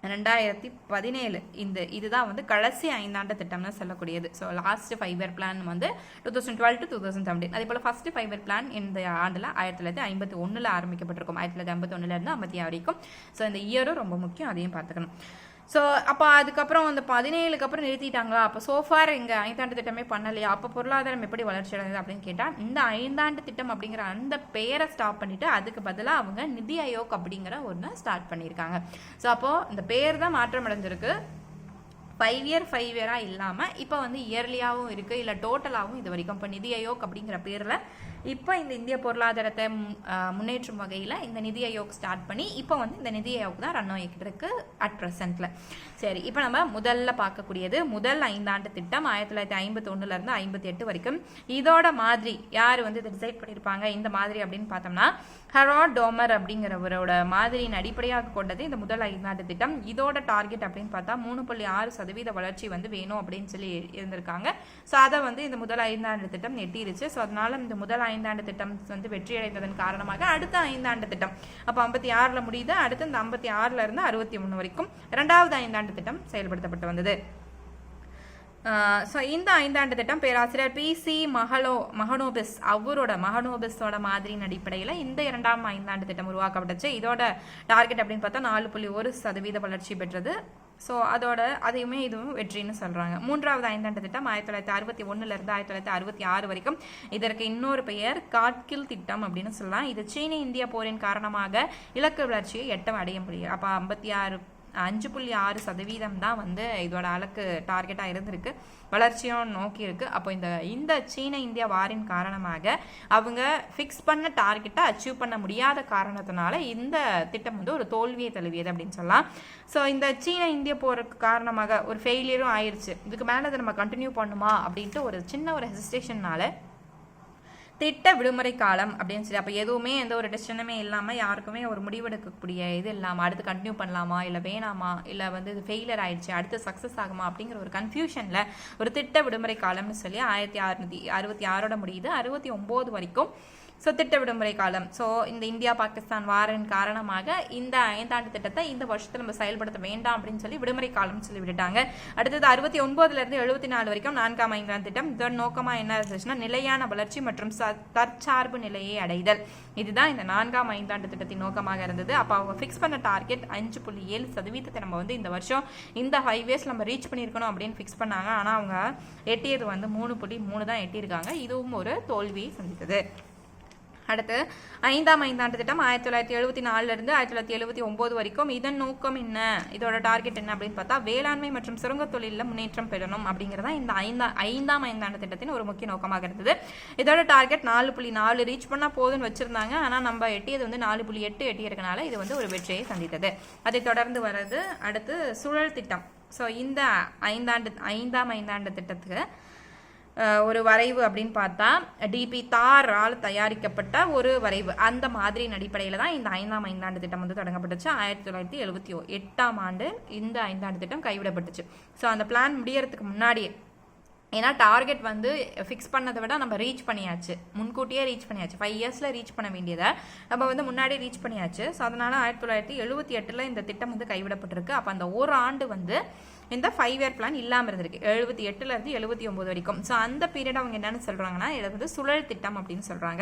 Speaker 1: 2017 இதுதான் வந்து கடைசி 5 ஆண்டு திட்டம்னு சொல்லக்கூடியது. ஸோ லாஸ்ட் 5 இயர் பிளான் வந்து 2012 to 2017. அதே போல் ஃபர்ஸ்ட் 5 இயர் பிளான் இந்த ஆண்டில் 1951 ஆரம்பிக்கப்பட்டிருக்கும். 1951 இருந்து 56 வரைக்கும். ஸோ இந்த இயரும் ரொம்ப முக்கியம், அதையும் பார்த்துக்கணும். ஸோ அப்போ அதுக்கப்புறம் அந்த 17க்கு அப்புறம் நிறுத்திட்டாங்களா? அப்போ சோஃபார் இங்கே 5 ஆண்டு திட்டமே பண்ணலையா? அப்போ பொருளாதாரம் எப்படி வளர்ச்சி அடைந்தது அப்படின்னு கேட்டால் இந்த 5 ஆண்டு திட்டம் அப்படிங்கிற அந்த பெயரை ஸ்டாப் பண்ணிட்டு அதுக்கு பதிலாக அவங்க நிதி ஆயோக் அப்படிங்கிற ஒன்று ஸ்டார்ட் பண்ணியிருக்காங்க. ஸோ அப்போ இந்த பேர் தான் மாற்றம் அடைஞ்சிருக்கு. 5 இயராக இல்லாமல் இப்போ வந்து இயர்லியாகவும் இருக்குது, இல்லை டோட்டலாகவும் இது வரைக்கும் இப்போ நிதி ஆயோக் அப்படிங்கிற பேரில் இப்போ இந்த இந்திய பொருளாதாரத்தை முன்னேற்றும் வகையில் இந்த நிதி ஆயோக் ஸ்டார்ட் பண்ணி இப்போ வந்து இந்த நிதி ஆயோக் தான் ரன் ஆகிக்கிட்டு இருக்கு அட் ப்ரெசென்ட்ல. சரி, இப்போ நம்ம முதல்ல பார்க்கக்கூடியது முதல் 5 ஆண்டு திட்டம் 1951 58 வரைக்கும். இதோட மாதிரி யார் வந்து இதை டிசைட் பண்ணியிருப்பாங்க இந்த மாதிரி அப்படின்னு பார்த்தோம்னா ஹெரால்ட் டோமர் அப்படிங்கிறவரோட மாதிரியின் அடிப்படையாக கொண்டது இந்த முதல் 5 ஆண்டு திட்டம். இதோட டார்கெட் அப்படின்னு பார்த்தா 3.6% வளர்ச்சி வந்து வேணும் அப்படின்னு சொல்லி இருந்திருக்காங்க. ஸோ அதை வந்து இந்த முதல் 5 ஆண்டு திட்டம் எட்டிருச்சு. ஸோ அதனால இந்த முதல் 5 ஆண்டு திட்டம் வந்து வெற்றியடைந்ததன் காரணமாக அடுத்த 5 ஆண்டு திட்டம் அப்போ 56 முடியுது. அடுத்து இந்த 56 இருந்து 63 வரைக்கும் 2வது 5 ஆண்டு திட்டம் செயல்படுத்தப்பட்டு வந்தது. ஸோ இந்த 5 ஆண்டு திட்டம் பேராசிரியர் PC மகனோபிஸ் மகனோபிஸோட மாதிரியின் அடிப்படையில் இந்த 2ஆம் 5 ஆண்டு திட்டம் உருவாக்கப்பட்டுச்சு. இதோட டார்கெட் அப்படின்னு பார்த்தா 4.1% வளர்ச்சி பெற்றது. ஸோ அதையுமே இதுவும் வெற்றின்னு சொல்கிறாங்க. 3வது 5 ஆண்டு திட்டம் 1961 இருந்து 1966 வரைக்கும். இதற்கு இன்னொரு பெயர் காட்கில் திட்டம் அப்படின்னு சொல்லலாம். இது சீன இந்திய போரின் காரணமாக இலக்கு வளர்ச்சியை அடைய முடியும். அப்போ 5.6% தான் வந்து இதோட அலக்கு டார்கெட்டாக இருந்திருக்கு. வளர்ச்சியும் நோக்கி இருக்கு. அப்போ இந்த சீன இந்தியா வாரின் காரணமாக அவங்க ஃபிக்ஸ் பண்ண டார்கெட்டை அச்சீவ் பண்ண முடியாத காரணத்தினால இந்த திட்டம் வந்து ஒரு தோல்வியை தழுவியது அப்படின்னு சொல்லலாம். ஸோ இந்த சீன இந்திய போருக்கு காரணமாக ஒரு ஃபெயிலியரும் ஆயிடுச்சு. இதுக்கு மேலே அதை நம்ம கண்டினியூ பண்ணுமா அப்படின்ட்டு ஒரு சின்ன ஒரு ஹெசிடேஷன்னால திட்ட விடுமுறை காலம் அப்படின்னு சொல்லி அப்போ எதுவுமே எந்த ஒரு டெசிஷனுமே இல்லாமல் யாருக்குமே ஒரு முடிவெடுக்கக்கூடிய இது இல்லாமல் அடுத்து கண்டினியூ பண்ணலாமா இல்லை வேணாமா இல்லை வந்து இது ஃபெயிலியர் ஆயிடுச்சு அடுத்து சக்ஸஸ் ஆகுமா அப்படிங்கிற ஒரு கன்ஃபியூஷனில் ஒரு திட்ட விடுமுறை காலம்னு சொல்லி 1966 முடியுது 69 வரைக்கும். ஸோ திட்ட விடுமுறை காலம். ஸோ இந்த இந்தியா பாகிஸ்தான் வாரின் காரணமாக இந்த 5 ஆண்டு திட்டத்தை இந்த வருஷத்தில் நம்ம செயல்படுத்த வேண்டாம் அப்படின்னு சொல்லி விடுமுறை காலம்னு சொல்லி விட்டுட்டாங்க. அடுத்தது 69 இருந்து 74 வரைக்கும் 4ஆம் 5 ஆண்டு திட்டம். இதோட நோக்கமாக என்ன இருந்துச்சுன்னா நிலையான வளர்ச்சி மற்றும் தற்சார்பு நிலையை அடைதல். இதுதான் இந்த 4ஆம் 5 ஆண்டு திட்டத்தின் நோக்கமாக இருந்தது. அப்போ அவங்க ஃபிக்ஸ் பண்ண டார்கெட் 5.7% நம்ம வந்து இந்த வருஷம் இந்த 5 இயர்ஸ் நம்ம ரீச் பண்ணியிருக்கணும் அப்படின்னு ஃபிக்ஸ் பண்ணாங்க. ஆனால் அவங்க எட்டியது வந்து 3.3 தான் எட்டியிருக்காங்க. இதுவும் ஒரு தோல்வியை சந்தித்தது. அடுத்து 5ஆம் 5 ஆண்டு திட்டம் 1974 இருந்து 1979 வரைக்கும். இதன் நோக்கம் என்ன, இதோட டார்கெட் என்ன அப்படின்னு பார்த்தா வேளாண்மை மற்றும் சுரங்க தொழிலில் முன்னேற்றம் பெறணும் அப்படிங்கிறதா இந்த 5ஆம் 5 ஆண்டு திட்டத்தின் ஒரு முக்கிய நோக்கமாக இருந்தது. இதோட டார்கெட் 4.4 ரீச் பண்ணா போதுன்னு வச்சிருந்தாங்க. ஆனால் நம்ம எட்டியது வந்து 4.8 எட்டியிருக்கனால இது வந்து ஒரு வெற்றியை சந்தித்தது. அதை தொடர்ந்து வர்றது அடுத்து சுழல் திட்டம். ஸோ இந்த 5ஆம் 5 ஆண்டு திட்டத்துக்கு ஒரு வரைவு அப்படின்னு பார்த்தா DP தாரால் தயாரிக்கப்பட்ட ஒரு வரைவு. அந்த மாதிரி அடிப்படையில் தான் இந்த 5ஆம் 5 ஆண்டு திட்டம் வந்து தொடங்கப்பட்டுச்சு. 1978ஆம் ஆண்டு இந்த 5 ஆண்டு திட்டம் கைவிடப்பட்டுச்சு. ஸோ அந்த பிளான் முடியறதுக்கு முன்னாடியே ஏன்னா டார்கெட் வந்து ஃபிக்ஸ் பண்ணதை விட நம்ம ரீச் பண்ணியாச்சு, முன்கூட்டியே ரீச் பண்ணியாச்சு. 5 இயர்ஸில் ரீச் பண்ண வேண்டியதை நம்ம வந்து முன்னாடியே ரீச் பண்ணியாச்சு. ஸோ அதனால 1978 இந்த திட்டம் வந்து கைவிடப்பட்டிருக்கு. அப்போ அந்த ஒரு ஆண்டு வந்து இந்த 5 இயர் பிளான் இல்லாமல் இருந்திருக்கு 78 இருந்து 79 வரைக்கும். ஸோ அந்த பீரியட் அவங்க என்னன்னு சொல்றாங்கன்னா இது வந்து சுழல் திட்டம் அப்படின்னு சொல்றாங்க.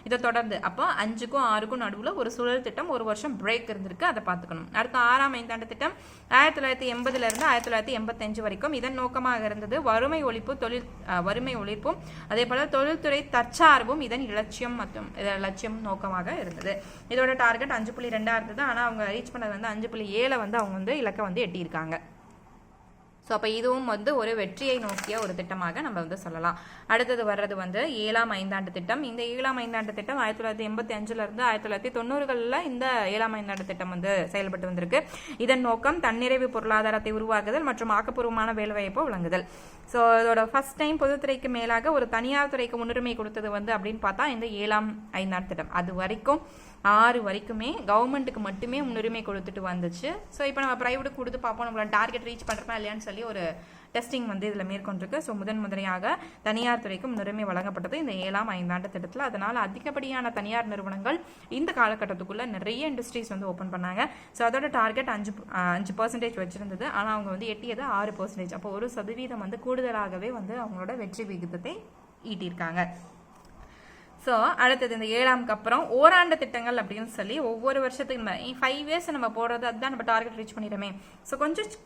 Speaker 1: இதை தொடர்ந்து அப்போ 5க்கும் 6க்கும் நடுவில் ஒரு சுழல் திட்டம் ஒரு வருஷம் பிரேக் இருந்திருக்கு, அதை பார்த்துக்கணும். அடுத்த 6ஆம் 5 ஆண்டு திட்டம் 1980 இருந்து 1985 வரைக்கும். இதன் நோக்கமாக இருந்தது வறுமை ஒழிப்பும் அதே போல தொழில்துறை தற்சார்பும் இதன் லட்சியம் நோக்கமாக இருந்தது. இதோட டார்கெட் 5.2 இருந்தது. ஆனால் அவங்க ரீச் பண்ணது வந்து 5.7 வந்து அவங்க வந்து இலக்கை வந்து எட்டியிருக்காங்க. ஸோ அப்போ இதுவும் வந்து ஒரு வெற்றியை நோக்கிய ஒரு திட்டமாக நம்ம வந்து சொல்லலாம். அடுத்தது வர்றது வந்து 7ஆம் 5 ஆண்டு திட்டம். இந்த 7ஆம் 5 ஆண்டு திட்டம் 1985 இருந்து 1990 இந்த 7ஆம் 5 ஆண்டு திட்டம் வந்து செயல்பட்டு வந்திருக்கு. இதன் நோக்கம் தன்னிறைவு பொருளாதாரத்தை உருவாக்குதல் மற்றும் ஆக்கப்பூர்வமான வேலைவாய்ப்பை வழங்குதல். ஸோ இதோட ஃபர்ஸ்ட் டைம் பொதுத்துறைக்கு மேலாக ஒரு தனியார் துறைக்கு முன்னுரிமை கொடுத்தது வந்து அப்படின்னு பார்த்தா இந்த 7ஆம் 5 ஆண்டு திட்டம். அது வரைக்கும் 6 வரைக்குமே கவர்மெண்ட்டுக்கு மட்டுமே முன்னுரிமை கொடுத்துட்டு வந்துச்சு. ஸோ இப்போ நம்ம ப்ரைவேட்டுக்கு கொடுத்து பார்ப்போம் நம்மளோட டார்கெட் ரீச் பண்ணுறப்பா இல்லையான்னு சொல்லி ஒரு டெஸ்டிங் வந்து இதில் மேற்கொண்டிருக்கு. ஸோ முதன்முறையாக தனியார் துறைக்கு முன்னுரிமை வழங்கப்பட்டது இந்த 7ஆம் 5 ஆண்டு திட்டத்தில். அதனால் அதிகப்படியான தனியார் நிறுவனங்கள் இந்த காலகட்டத்துக்குள்ளே நிறைய இண்டஸ்ட்ரீஸ் வந்து ஓப்பன் பண்ணாங்க. ஸோ அதோட டார்கெட் 5% வச்சிருந்தது. ஆனால் அவங்க வந்து எட்டியது 6%. அப்போ 1% வந்து கூடுதலாகவே வந்து அவங்களோட வெற்றி விகிதத்தை ஈட்டியிருக்காங்க. ஸோ அடுத்தது இந்த 7ஆம்க்கு அப்புறம் ஓராண்டு திட்டங்கள் அப்படின்னு சொல்லி ஒவ்வொரு வருஷத்துக்கு நம்ம 5 இயர்ஸ் நம்ம போடுறது அதுதான் நம்ம டார்கெட் ரீச் பண்ணிடுமே. ஸோ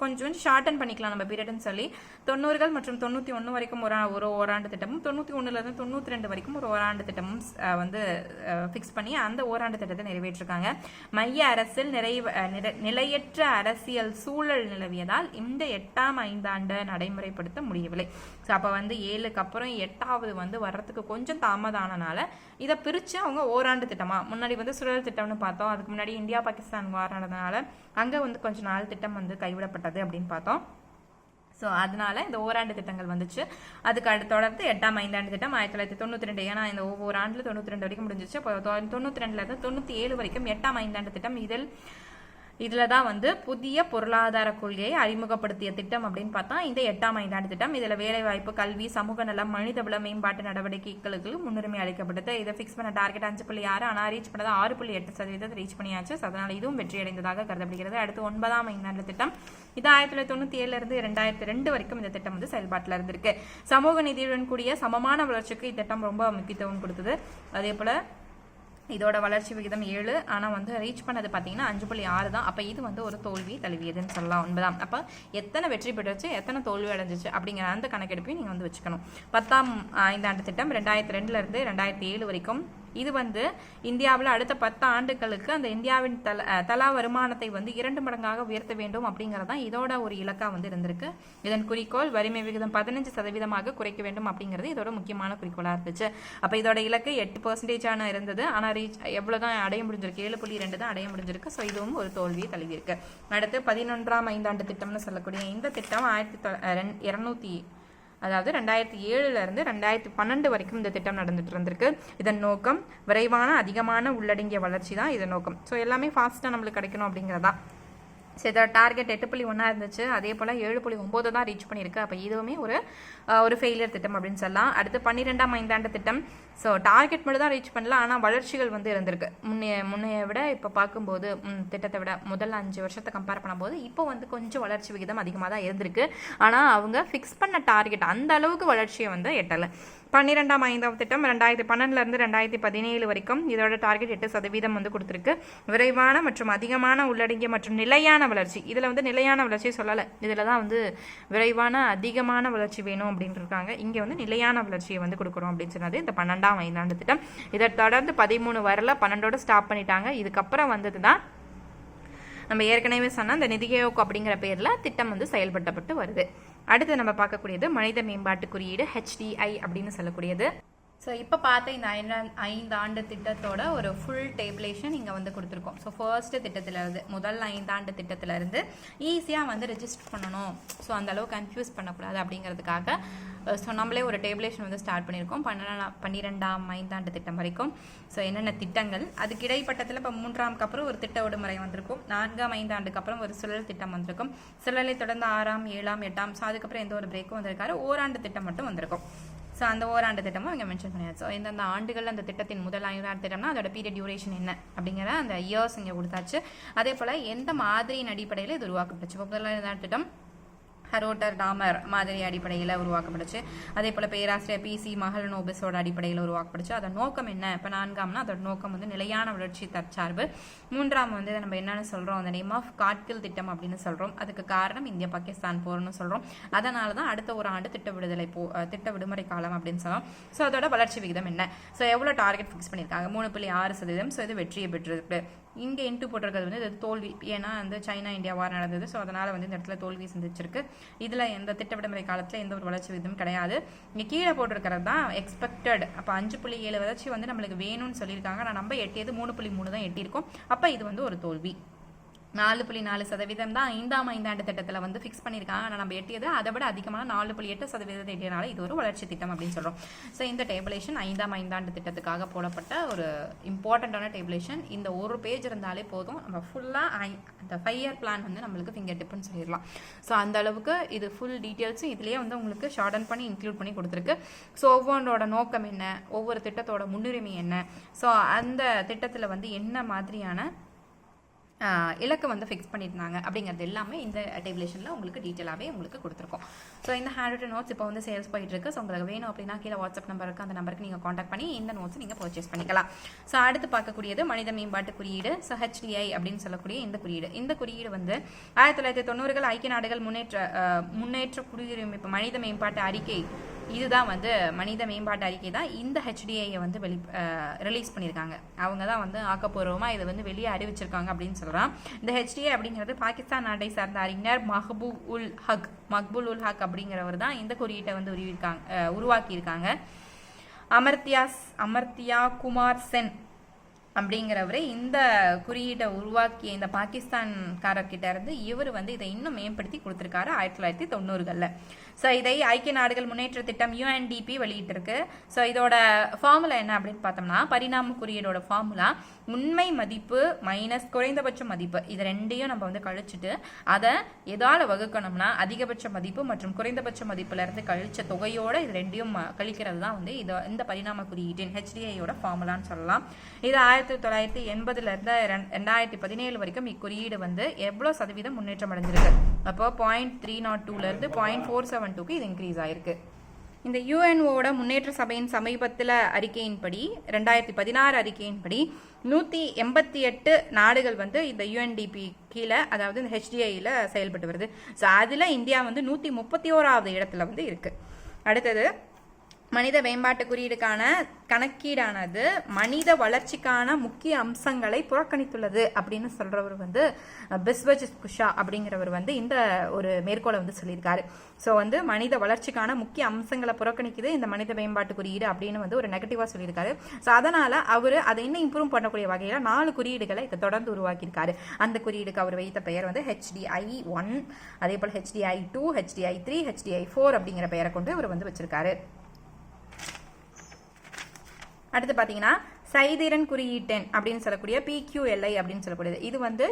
Speaker 1: கொஞ்சம் ஷார்டன் பண்ணிக்கலாம் நம்ம பீரியட்னு சொல்லி 90கள் மற்றும் 91 வரைக்கும் ஒரு ஓராண்டு திட்டமும் 91லேருந்து 92 வரைக்கும் ஒரு ஓராண்டு திட்டமும் வந்து ஃபிக்ஸ் பண்ணி அந்த ஓராண்டு திட்டத்தை நிறைவேற்றிருக்காங்க. மைய அரசில் நிலையற்ற அரசியல் சூழல் நிலவியதால் இந்த 8ஆம் 5 ஆண்டு நடைமுறைப்படுத்த முடியவில்லை. ஸோ அப்போ வந்து 7க்கு அப்புறம் 8வது வந்து வர்றதுக்கு கொஞ்சம் தாமதானனால இதை பிரித்து அவங்க ஓராண்டு திட்டமாக, முன்னாடி வந்து சுழல் திட்டம்னு பார்த்தோம், அதுக்கு முன்னாடி இந்தியா பாகிஸ்தான் வார் நடந்ததுனால அங்கே வந்து கொஞ்ச நாள் திட்டம் வந்து கைவிடப்பட்டது அப்படின்னு பார்த்தோம். ஸோ அதனால இந்த ஓராண்டு திட்டங்கள் வந்துச்சு. அதுக்கு தொடர்ந்து 8ஆம் ஐந்தாண்டு திட்டம் 1992, ஏன்னா இந்த ஒவ்வொரு ஆண்டில் 92 வரைக்கும் முடிஞ்சிச்சு. இப்போ 92லேருந்து 97 வரைக்கும் 8ஆம் ஐந்தாண்டு திட்டம். இதில் தான் வந்து புதிய பொருளாதார கொள்கையை அறிமுகப்படுத்திய திட்டம் அப்படின்னு பார்த்தா இந்த 8ஆம் ஐந்தாண்டு திட்டம். இதில் வேலைவாய்ப்பு, கல்வி, சமூக நலம், மனிதவள மேம்பாட்டு நடவடிக்கைகளுக்கு முன்னுரிமை அளிக்கப்பட்டது. இதை ஃபிக்ஸ் பண்ண டார்கெட் 5.6, ஆனால் ரீச் பண்ணது 6.8% ரீச் பண்ணியாச்சு. அதனால் இதுவும் வெற்றியடைந்ததாக கருதப்படுகிறது. அடுத்து 9ஆம் ஐந்தாண்டு திட்டம். இது 1997லேருந்து 2002 வரைக்கும் இந்த திட்டம் வந்து செயல்பாட்டில் இருந்திருக்கு. சமூக நீதியுடன் கூடிய சமமான வளர்ச்சிக்கு இத்திட்டம் ரொம்ப முக்கியத்துவம் கொடுத்தது. அதே போல இதோட வளர்ச்சி விகிதம் 7, ஆனால் வந்து ரீச் பண்ணது பார்த்தீங்கன்னா 5.6 தான். அப்போ இது வந்து ஒரு தோல்வி தழுவியதுன்னு சொல்லலாம். 9ஆம். அப்போ எத்தனை வெற்றி பெற்றுச்சு, எத்தனை தோல்வி அடைஞ்சிச்சு அப்படிங்கிற அந்த கணக்கெடுப்பையும் நீங்கள் வந்து வச்சுக்கணும். 10ஆம் ஐந்தாண்டு திட்டம் 2002லேருந்து 2007 வரைக்கும். இது வந்து இந்தியாவில் அடுத்த 10 ஆண்டுகளுக்கு அந்த இந்தியாவின் தலா வருமானத்தை வந்து 2 மடங்காக உயர்த்த வேண்டும் அப்படிங்கிறதான் இதோட ஒரு இலக்கா வந்து இருந்திருக்கு. இதன் குறிக்கோள் வறுமை விகிதம் 15% குறைக்க வேண்டும் அப்படிங்கிறது இதோட முக்கியமான குறிக்கோளாக இருந்துச்சு. அப்போ இதோட இலக்கு 8% இருந்தது, ஆனால் ரீச் எவ்வளோதான் அடைய முடிஞ்சிருக்கு, 7.2 தான் அடைய முடிஞ்சிருக்கு. ஸோ இதுவும் ஒரு தோல்வியை தழுவியிருக்கு. அடுத்து 11ஆம் ஐந்தாண்டு திட்டம்னு சொல்லக்கூடிய இந்த திட்டம் 2007லேருந்து 2012 வரைக்கும் இந்த திட்டம் நடந்துட்டு இருந்திருக்கு. இதன் நோக்கம் விரைவான அதிகமான உள்ளடங்கிய வளர்ச்சி தான் இதன் நோக்கம். ஸோ எல்லாமே ஃபாஸ்ட்டாக நம்மளுக்கு கிடைக்கணும் அப்படிங்கிறதா. ஸோ இதோட டார்கெட் 8.1 இருந்துச்சு, அதே போல் 7.9 தான் ரீச் பண்ணியிருக்கு. அப்போ இதுவுமே ஒரு ஃபெயிலியர் திட்டம் அப்படின்னு சொல்லலாம். அடுத்து 12ஆம் ஐந்தாண்டு திட்டம். ஸோ டார்கெட் மட்டும் தான் ரீச் பண்ணல, ஆனால் வளர்ச்சிகள் வந்து இருந்திருக்கு. முன்னைய விட இப்போ பார்க்கும்போது திட்டத்தை விட முதல் 5 வருஷத்தை கம்பேர் பண்ணும்போது இப்போ வந்து கொஞ்சம் வளர்ச்சி விகிதம் அதிகமாக தான் இருந்திருக்கு. ஆனால் அவங்க ஃபிக்ஸ் பண்ண டார்கெட் அந்த அளவுக்கு வளர்ச்சியை வந்து எட்டலை. 12ஆம் ஐந்தாம் திட்டம் 2012லேருந்து 2017 வரைக்கும். இதோட டார்கெட் 8% வந்து கொடுத்துருக்கு. விரைவான மற்றும் அதிகமான உள்ளடங்கிய மற்றும் நிலையான வளர்ச்சி. இதில் வந்து நிலையான வளர்ச்சி சொல்லலை, இதில் தான் வந்து விரைவான அதிகமான வளர்ச்சி வேணும் அப்படின்னு இருக்காங்க. இங்கே வந்து நிலையான வளர்ச்சியை வந்து கொடுக்குறோம் அப்படின்னு சொன்னது இந்த 12ஆம் ஐந்தாண்டு திட்டம். இதை தொடர்ந்து 13 வரல, 12ஓட ஸ்டாப் பண்ணிட்டாங்க. இதுக்கப்புறம் வந்தது தான் நம்ம ஏற்கனவே சொன்ன இந்த நிதி ஆயோக் அப்படிங்கிற பேரில் திட்டம் வந்து செயல்படுத்தப்பட்டு வருது. அடுத்து நம்ம பார்க்கக்கூடியது மனித மேம்பாட்டு குறியீடு HDI அப்படின்னு சொல்லக்கூடியது. ஸோ இப்போ பார்த்த இந்த 5 ஆண்டு திட்டத்தோட ஒரு ஃபுல் டேபிளேஷன் இங்கே வந்து கொடுத்துருக்கோம். ஸோ ஃபர்ஸ்ட்டு திட்டத்திலேருந்து முதல் 5 ஆண்டு திட்டத்திலேருந்து ஈஸியாக வந்து ரெஜிஸ்டர் பண்ணணும், ஸோ அந்தளவு கன்ஃபியூஸ் பண்ணக்கூடாது அப்படிங்கிறதுக்காக ஸோ நம்மளே ஒரு டேபிளேஷன் வந்து ஸ்டார்ட் பண்ணியிருக்கோம் 12ஆம் ஐந்தாண்டு திட்டம் வரைக்கும். ஸோ என்னென்ன திட்டங்கள், அதுக்கு இடைப்பட்டத்தில் இப்போ 3ஆம்க்கு அப்புறம் ஒரு திட்ட விடுமுறை வந்திருக்கும், 4ஆம் ஐந்தாண்டுக்கு அப்புறம் ஒரு சுழல் திட்டம் வந்திருக்கும், சுழலை தொடர்ந்து 6ஆம் 7ஆம் 8ஆம், ஸோ அதுக்கப்புறம் எந்த ஒரு பிரேக்கும் வந்திருக்காரு, ஓராண்டு திட்டம் மட்டும் வந்திருக்கும். ஸோ அந்த ஓராண்டு திட்டமும் இங்கே மென்ஷன் பண்ணியாச்சு. ஸோ இந்த ஆண்டுகள் அந்த திட்டத்தின் முதல் 5 திட்டம்னா அதோட பீரியட் டியூரேஷன் என்ன அப்படிங்கிற அந்த இயர்ஸ் இங்கே கொடுத்தாச்சு. அதே போல் எந்த மாதிரியின் அடிப்படையில் இது உருவாக்கப்பட்டுச்சு. முதல் 5 திட்டம் ஹரோட்டர் டாமர் மாதிரி அடிப்படையில் உருவாக்கப்பட்டுச்சு. அதே போல் பேராசிரியர் PC மஹலனோபிஸோட அடிப்படையில் உருவாக்கப்பட்டுச்சு. அதோட நோக்கம் என்ன, இப்போ 4ஆம்னா அதோட நோக்கம் வந்து நிலையான வளர்ச்சி தற்சார்பு. 3ஆம் வந்து நம்ம என்னென்னு சொல்கிறோம், அந்த நேம் ஆஃப் காட்கில் திட்டம் அப்படின்னு சொல்கிறோம். அதுக்கு காரணம் இந்தியா பாகிஸ்தான் போர்னு சொல்கிறோம். அதனால தான் அடுத்த ஒரு ஆண்டு திட்ட விடுமுறை காலம் அப்படின்னு சொல்கிறோம். ஸோ அதோட வளர்ச்சி விகிதம் என்ன, ஸோ எவ்வளோ டார்கெட் ஃபிக்ஸ் பண்ணியிருக்காங்க, 3.6%. ஸோ இது வெற்றியை பெற்றிருக்கு. இங்கே இன்ட்டு போட்டிருக்கிறது வந்து இது தோல்வி, ஏன்னா வந்து சைனா இந்தியா வார் நடந்தது. ஸோ அதனால் வந்து இந்த இடத்துல தோல்வி சந்திச்சிருக்கு. இதில் எந்த திட்ட விடுமுறை காலத்தில் எந்த ஒரு வளர்ச்சி விதமும் கிடையாது. இங்கே கீழே போட்டிருக்கிறது தான் எக்ஸ்பெக்டட். அப்போ 5.7 வளர்ச்சி வந்து நம்மளுக்கு வேணும்னு சொல்லியிருக்காங்க. நான் நம்ம எட்டியது 3.3 தான் எட்டியிருக்கோம். அப்போ இது வந்து ஒரு தோல்வி. 4.4% தான் 5ஆம் ஐந்தாண்டு திட்டத்தில் வந்து ஃபிக்ஸ் பண்ணியிருக்காங்க. ஆனால் நம்ம எட்டியது அதை விட அதிகமான 4.8% எட்டியனால இது ஒரு வளர்ச்சி திட்டம் அப்படின்னு சொல்கிறோம். ஸோ இந்த டேபிளேஷன் 5ஆம் ஐந்தாண்டு திட்டத்துக்காக போடப்பட்ட ஒரு இம்பார்ட்டண்ட்டான டேபிளேஷன். இந்த ஒரு பேஜ் இருந்தாலே போதும், நம்ம ஃபுல்லாக அந்த 5 இயர் பிளான் வந்து நம்மளுக்கு ஃபிங்கர் டிப்புன்னு சொல்லிடலாம். ஸோ அந்த அளவுக்கு இது ஃபுல் டீட்டெயில்ஸும் இதுலேயே வந்து உங்களுக்கு ஷார்டன் பண்ணி இன்க்ளூட் பண்ணி கொடுத்துருக்கு. ஸோ ஒவ்வொன்றோட நோக்கம் என்ன, ஒவ்வொரு திட்டத்தோட முன்னுரிமை என்ன, ஸோ அந்த திட்டத்தில் வந்து என்ன மாதிரியான இலக்கு வந்து ஃபிக்ஸ் பண்ணியிருந்தாங்க அப்படிங்கிறது எல்லாமே இந்த டேபிளேஷனில் உங்களுக்கு டீட்டெயிலாகவே உங்களுக்கு கொடுத்துருக்கோம். ஸோ இந்த ஹேண்ட் நோட்ஸ் இப்போ வந்து சேல்ஸ் போயிட்டு இருக்கு. ஸோ உங்களுக்கு வேணும் அப்படின்னா கீழே வாட்ஸ்அப் நம்பர் இருக்குது, அந்த நம்பருக்கு நீங்கள் காண்டாக்ட் பண்ணி இந்த நோட்ஸ் நீங்கள் பர்ச்சேஸ் பண்ணிக்கலாம். ஸோ அடுத்து பார்க்கக்கூடியது மனித மேம்பாட்டு குறியீடு. ஸோ HDI அப்படின்னு சொல்லக்கூடிய இந்த குறியீடு வந்து 1990கள் ஐக்கிய நாடுகள் முன்னேற்ற குடியுரிமை மனித மேம்பாட்டு அறிக்கை, இதுதான் வந்து மனித மேம்பாட்டு அறிக்கை தான் இந்த HDI-யை வந்து ரிலீஸ் பண்ணியிருக்காங்க. அவங்க தான் வந்து ஆக்கப்பூர்வமாக இதை வந்து வெளியே அறிவிச்சிருக்காங்க அப்படின்னு சொல்கிறாங்க. இந்த HDI அப்படிங்கிறது பாகிஸ்தான் நாட்டை சார்ந்த அறிஞர் மக்பூல் உல் ஹக் அப்படிங்கிறவர் தான் இந்த குறியீட்டை வந்து உருவாக்கியிருக்காங்க. அமர்த்தியா குமார் சென் அப்படிங்கிறவர் இந்த குறியீட்டை உருவாக்கிய இந்த பாகிஸ்தான்காரர்கிட்ட இருந்து இவர் வந்து இதை இன்னும் மேம்படுத்தி கொடுத்துருக்காரு 1990களில். ஸோ இதை ஐக்கிய நாடுகள் முன்னேற்ற திட்டம் UNDP வெளியிட்டிருக்கு. ஸோ இதோட ஃபார்முலா என்ன அப்படின்னு பார்த்தோம்னா, பரிணாம குறியீடோட ஃபார்முலா உண்மை மதிப்பு மைனஸ் குறைந்தபட்ச மதிப்பு, இது ரெண்டையும் நம்ம வந்து கழிச்சுட்டு அதை எதால வகுக்கணும்னா அதிகபட்ச மதிப்பு மற்றும் குறைந்தபட்ச மதிப்புல இருந்து கழிச்ச தொகையோட இது ரெண்டையும் கழிக்கிறது தான் வந்து இந்த பரிணாம குறியீட்டின் HDIயோட ஃபார்முலான்னு சொல்லலாம். இது 1980 இருந்து 2017 வரைக்கும் இக்குறியீடு வந்து எவ்வளோ சதவீதம் முன்னேற்றம் அடைஞ்சிருக்கு. அப்போ 0.302 இருந்து 0.472க்கு இது இன்க்ரீஸ் ஆயிருக்கு. இந்த UNOட முன்னேற்ற சபையின் சமீபத்தில் அறிக்கையின்படி 2016 அறிக்கையின்படி 188 நாடுகள் வந்து இந்த UNDP கீழே, அதாவது இந்த HDIயில் செயல்பட்டு வருது. ஸோ அதில் இந்தியா வந்து 131வது இடத்துல வந்து இருக்கு. அடுத்தது மனித மேம்பாட்டு குறியீடுக்கான கணக்கீடானது மனித வளர்ச்சிக்கான முக்கிய அம்சங்களை புறக்கணித்துள்ளது அப்படின்னு சொல்றவர் வந்து பிஸ்வஜித் குஷா அப்படிங்கிறவர் வந்து இந்த ஒரு மேற்கோளை வந்து சொல்லியிருக்காரு. ஸோ வந்து மனித வளர்ச்சிக்கான முக்கிய அம்சங்களை புறக்கணிக்குது இந்த மனித மேம்பாட்டு குறியீடு அப்படின்னு வந்து ஒரு நெகட்டிவா சொல்லியிருக்காரு. ஸோ அதனால அவர் அதை இன்னும் இம்ப்ரூவ் பண்ணக்கூடிய வகையில் 4 குறியீடுகளை இதை தொடர்ந்து உருவாக்கியிருக்காரு. அந்த குறியீடுக்கு அவர் வைத்த பெயர் வந்து HDI-1, அதே போல் HDI-2, HDI-3, HDI-4 அப்படிங்கிற பெயரை கொண்டு இவர் வந்து வச்சிருக்காரு. அடுத்து பார்த்தீங்கன்னா சைதிரன் குறியீட்டெண் அப்படின்னு சொல்லக்கூடிய PQLI அப்படின்னு சொல்லக்கூடியது. இது வந்து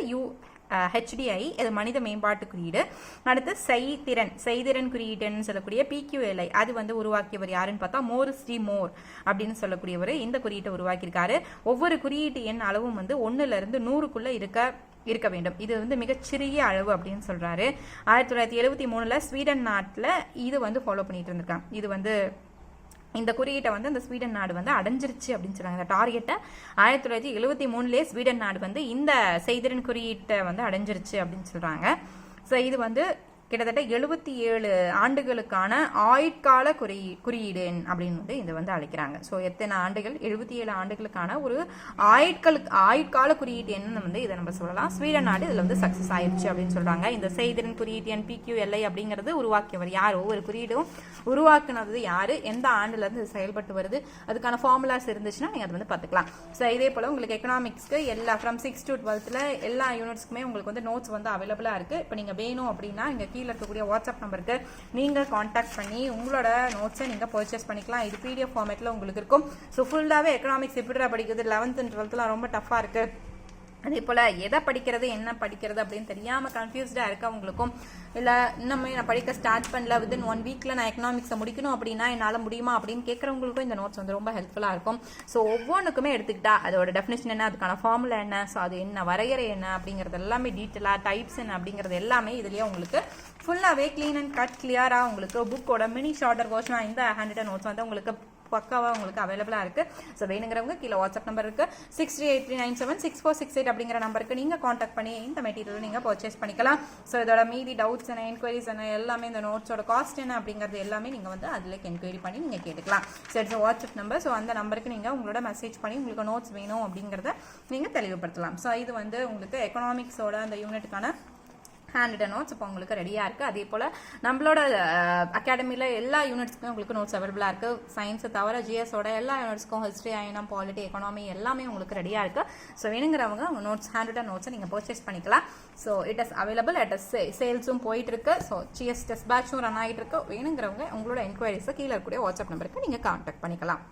Speaker 1: HDI, இது மனித மேம்பாட்டு குறியீடு. அடுத்து செய்திறன் குறியீட்டெண் சொல்லக்கூடிய PQLI, அது வந்து உருவாக்கியவர் யாருன்னு பார்த்தா மோரிஸ் டி மோர் அப்படின்னு சொல்லக்கூடியவர் இந்த குறியீட்டை உருவாக்கியிருக்காரு. ஒவ்வொரு குறியீட்டு எண் அளவும் வந்து 1ல இருந்து 100க்குள்ள இருக்க வேண்டும். இது வந்து மிகச்சிறிய அளவு அப்படின்னு சொல்றாரு. 1973 ஸ்வீடன் நாட்டில் இது வந்து ஃபாலோ பண்ணிட்டு இருந்திருக்காங்க. இது வந்து இந்த குறியீட்டை வந்து இந்த ஸ்வீடன் நாடு வந்து அடைஞ்சிருச்சு அப்படின்னு சொல்றாங்க. இந்த டார்கெட்டை 1973 ஸ்வீடன் நாடு வந்து இந்த செய்திறன் குறியீட்டை வந்து அடைஞ்சிருச்சு அப்படின்னு சொல்றாங்க. ஸோ இது வந்து கிட்டத்தட்ட 77 ஆண்டுகளுக்கான ஆயுட்கால குறியீடு அப்படின்னு வந்து இதை வந்து அழைக்கிறாங்க. ஸோ எத்தனை ஆண்டுகள்? 77 ஆண்டுகளுக்கான ஒரு ஆயுட்கால குறியீட்டு எண்ணு வந்து இதை நம்ம சொல்லலாம். ஸ்வீடன் நாடு இதில் வந்து சக்ஸஸ் ஆயிடுச்சு அப்படின்னு சொல்றாங்க. இந்த செய்திறன் குறியீட்டு எண் PQLI அப்படிங்கிறது உருவாக்கியவர் யார், ஒவ்வொரு குறியீடும் உருவாக்குனது யாரு, எந்த ஆண்டுல இருந்து இது செயல்பட்டு வருது, அதுக்கான ஃபார்முலாஸ் இருந்துச்சுன்னா நீங்க அதை வந்து பார்த்துக்கலாம். ஸோ இதே போல உங்களுக்கு எக்கனாமிக்ஸ்க்கு எல்லா ஃப்ரம் 6 to 12 எல்லா யூனிட்ஸ்க்குமே உங்களுக்கு வந்து நோட்ஸ் வந்து அவைலபிளா இருக்கு. இப்போ நீங்க வேணும் அப்படின்னா இங்க கீழே இருக்கக்கூடிய வாட்ஸ்அப் நம்பருக்கு நீங்கள் காண்டாக்ட் பண்ணி உங்களோட நோட்ஸை நீங்கள் பர்ச்சேஸ் பண்ணிக்கலாம். இது PDF ஃபார்மேட்டில் உங்களுக்கு இருக்கும். ஸோ ஃபுல்லாகவே எக்கனாமிக்ஸ் எப்படி படிக்கிறது, 11th and 12th ரொம்ப டஃப்பாக இருக்குது. அதே போல் எதை படிக்கிறது என்ன படிக்கிறது அப்படின்னு தெரியாமல் கன்ஃபியூஸ்டாக இருக்கவங்களுக்கும், இல்லை இன்னுமே நான் படிக்க ஸ்டார்ட் பண்ணல வித்தின் 1 வீக்கில் நான் எக்கனாமிக்ஸை முடிக்கணும் அப்படின்னா என்னால் முடியுமா அப்படின்னு கேட்குறவங்களுக்கும் இந்த நோட்ஸ் வந்து ரொம்ப ஹெல்ப்ஃபுல்லாக இருக்கும். ஸோ ஒவ்வொன்றுக்குமே எடுத்துக்கிட்டா அதோட டெஃபினேஷன் என்ன, அதுக்கான ஃபார்முலா என்ன, ஸோ அது என்ன, வரையறை என்ன அப்படிங்கிறது எல்லாமே டீட்டெயிலாக, டைப்ஸ் என்ன அப்படிங்கிறது எல்லாமே இதுலேயே உங்களுக்கு ஃபுல்லாகவே க்ளீன் அண்ட் கட் கிளியராக உங்களுக்கு புக்கோட மினி ஷார்ட்டர் வெர்ஷனாக இந்த ஹேண்ட் நோட்ஸ் வந்து உங்களுக்கு பக்காவாக உங்களுக்கு அவைலபிளாக இருக்குது. ஸோ வேணுங்கிறவங்க கீழே வாட்ஸ்அப் நம்பர் இருக்குது 6383976468 அப்படிங்கிற நம்பருக்கு நீங்கள் காண்டாக்ட் பண்ணி இந்த மெட்டீரியல் நீங்கள் பர்ச்சேஸ் பண்ணிக்கலாம். ஸோ இதோட மீதி டவுட்ஸ் என்ன, என்கொயரிஸ் என்ன, எல்லாமே இந்த நோட்ஸோட காஸ்ட் என்ன அப்படிங்கிறது எல்லாமே நீங்கள் வந்து அதில் என்கொயரி பண்ணி நீங்கள் கேட்டுக்கலாம். So it's WhatsApp number. So அந்த நம்பருக்கு நீங்கள் உங்களோட மெசேஜ் பண்ணி உங்களுக்கு நோட்ஸ் வேணும் அப்படிங்கிறத நீங்கள் தெளிவுபடுத்தலாம். ஸோ இது வந்து உங்களுக்கு எக்கனாமிக்ஸோட அந்த யூனிட்டுக்கான ஹேண்ட் நோட்ஸ் இப்போ உங்களுக்கு ரெடியாக இருக்குது. அதே போல் நம்மளோட அகாடமியில் எல்லா யூனிட்ஸ்க்குமே உங்களுக்கு நோட்ஸ் அவைலபிளாக இருக்குது. சயின்ஸை தவிர GSோட எல்லா யூனிட்ஸ்க்கும் ஹிஸ்ட்ரி, ஐஎன்எம், பாலிட்டி, எக்கனாமி எல்லாமே உங்களுக்கு ரெடியாக இருக்குது. ஸோ வேணுங்கிறவங்க உங்கள் நோட்ஸ் ஹேண்ட் நோட்ஸை நீங்கள் பர்ச்சேஸ் பண்ணிக்கலாம். So it is available at சேல்ஸும் போயிட்டுருக்கு. ஸோ GS டெஸ்ட் பேட்சும் ரன் ஆகிட்டு இருக்கு. வேணுங்கிறவங்க உங்களோட என்கொயரிஸை கீழே இருக்கக்கூடிய வாட்ஸ்அப் நம்பருக்கு நீங்கள் கான்டாக்ட் பண்ணிக்கலாம்.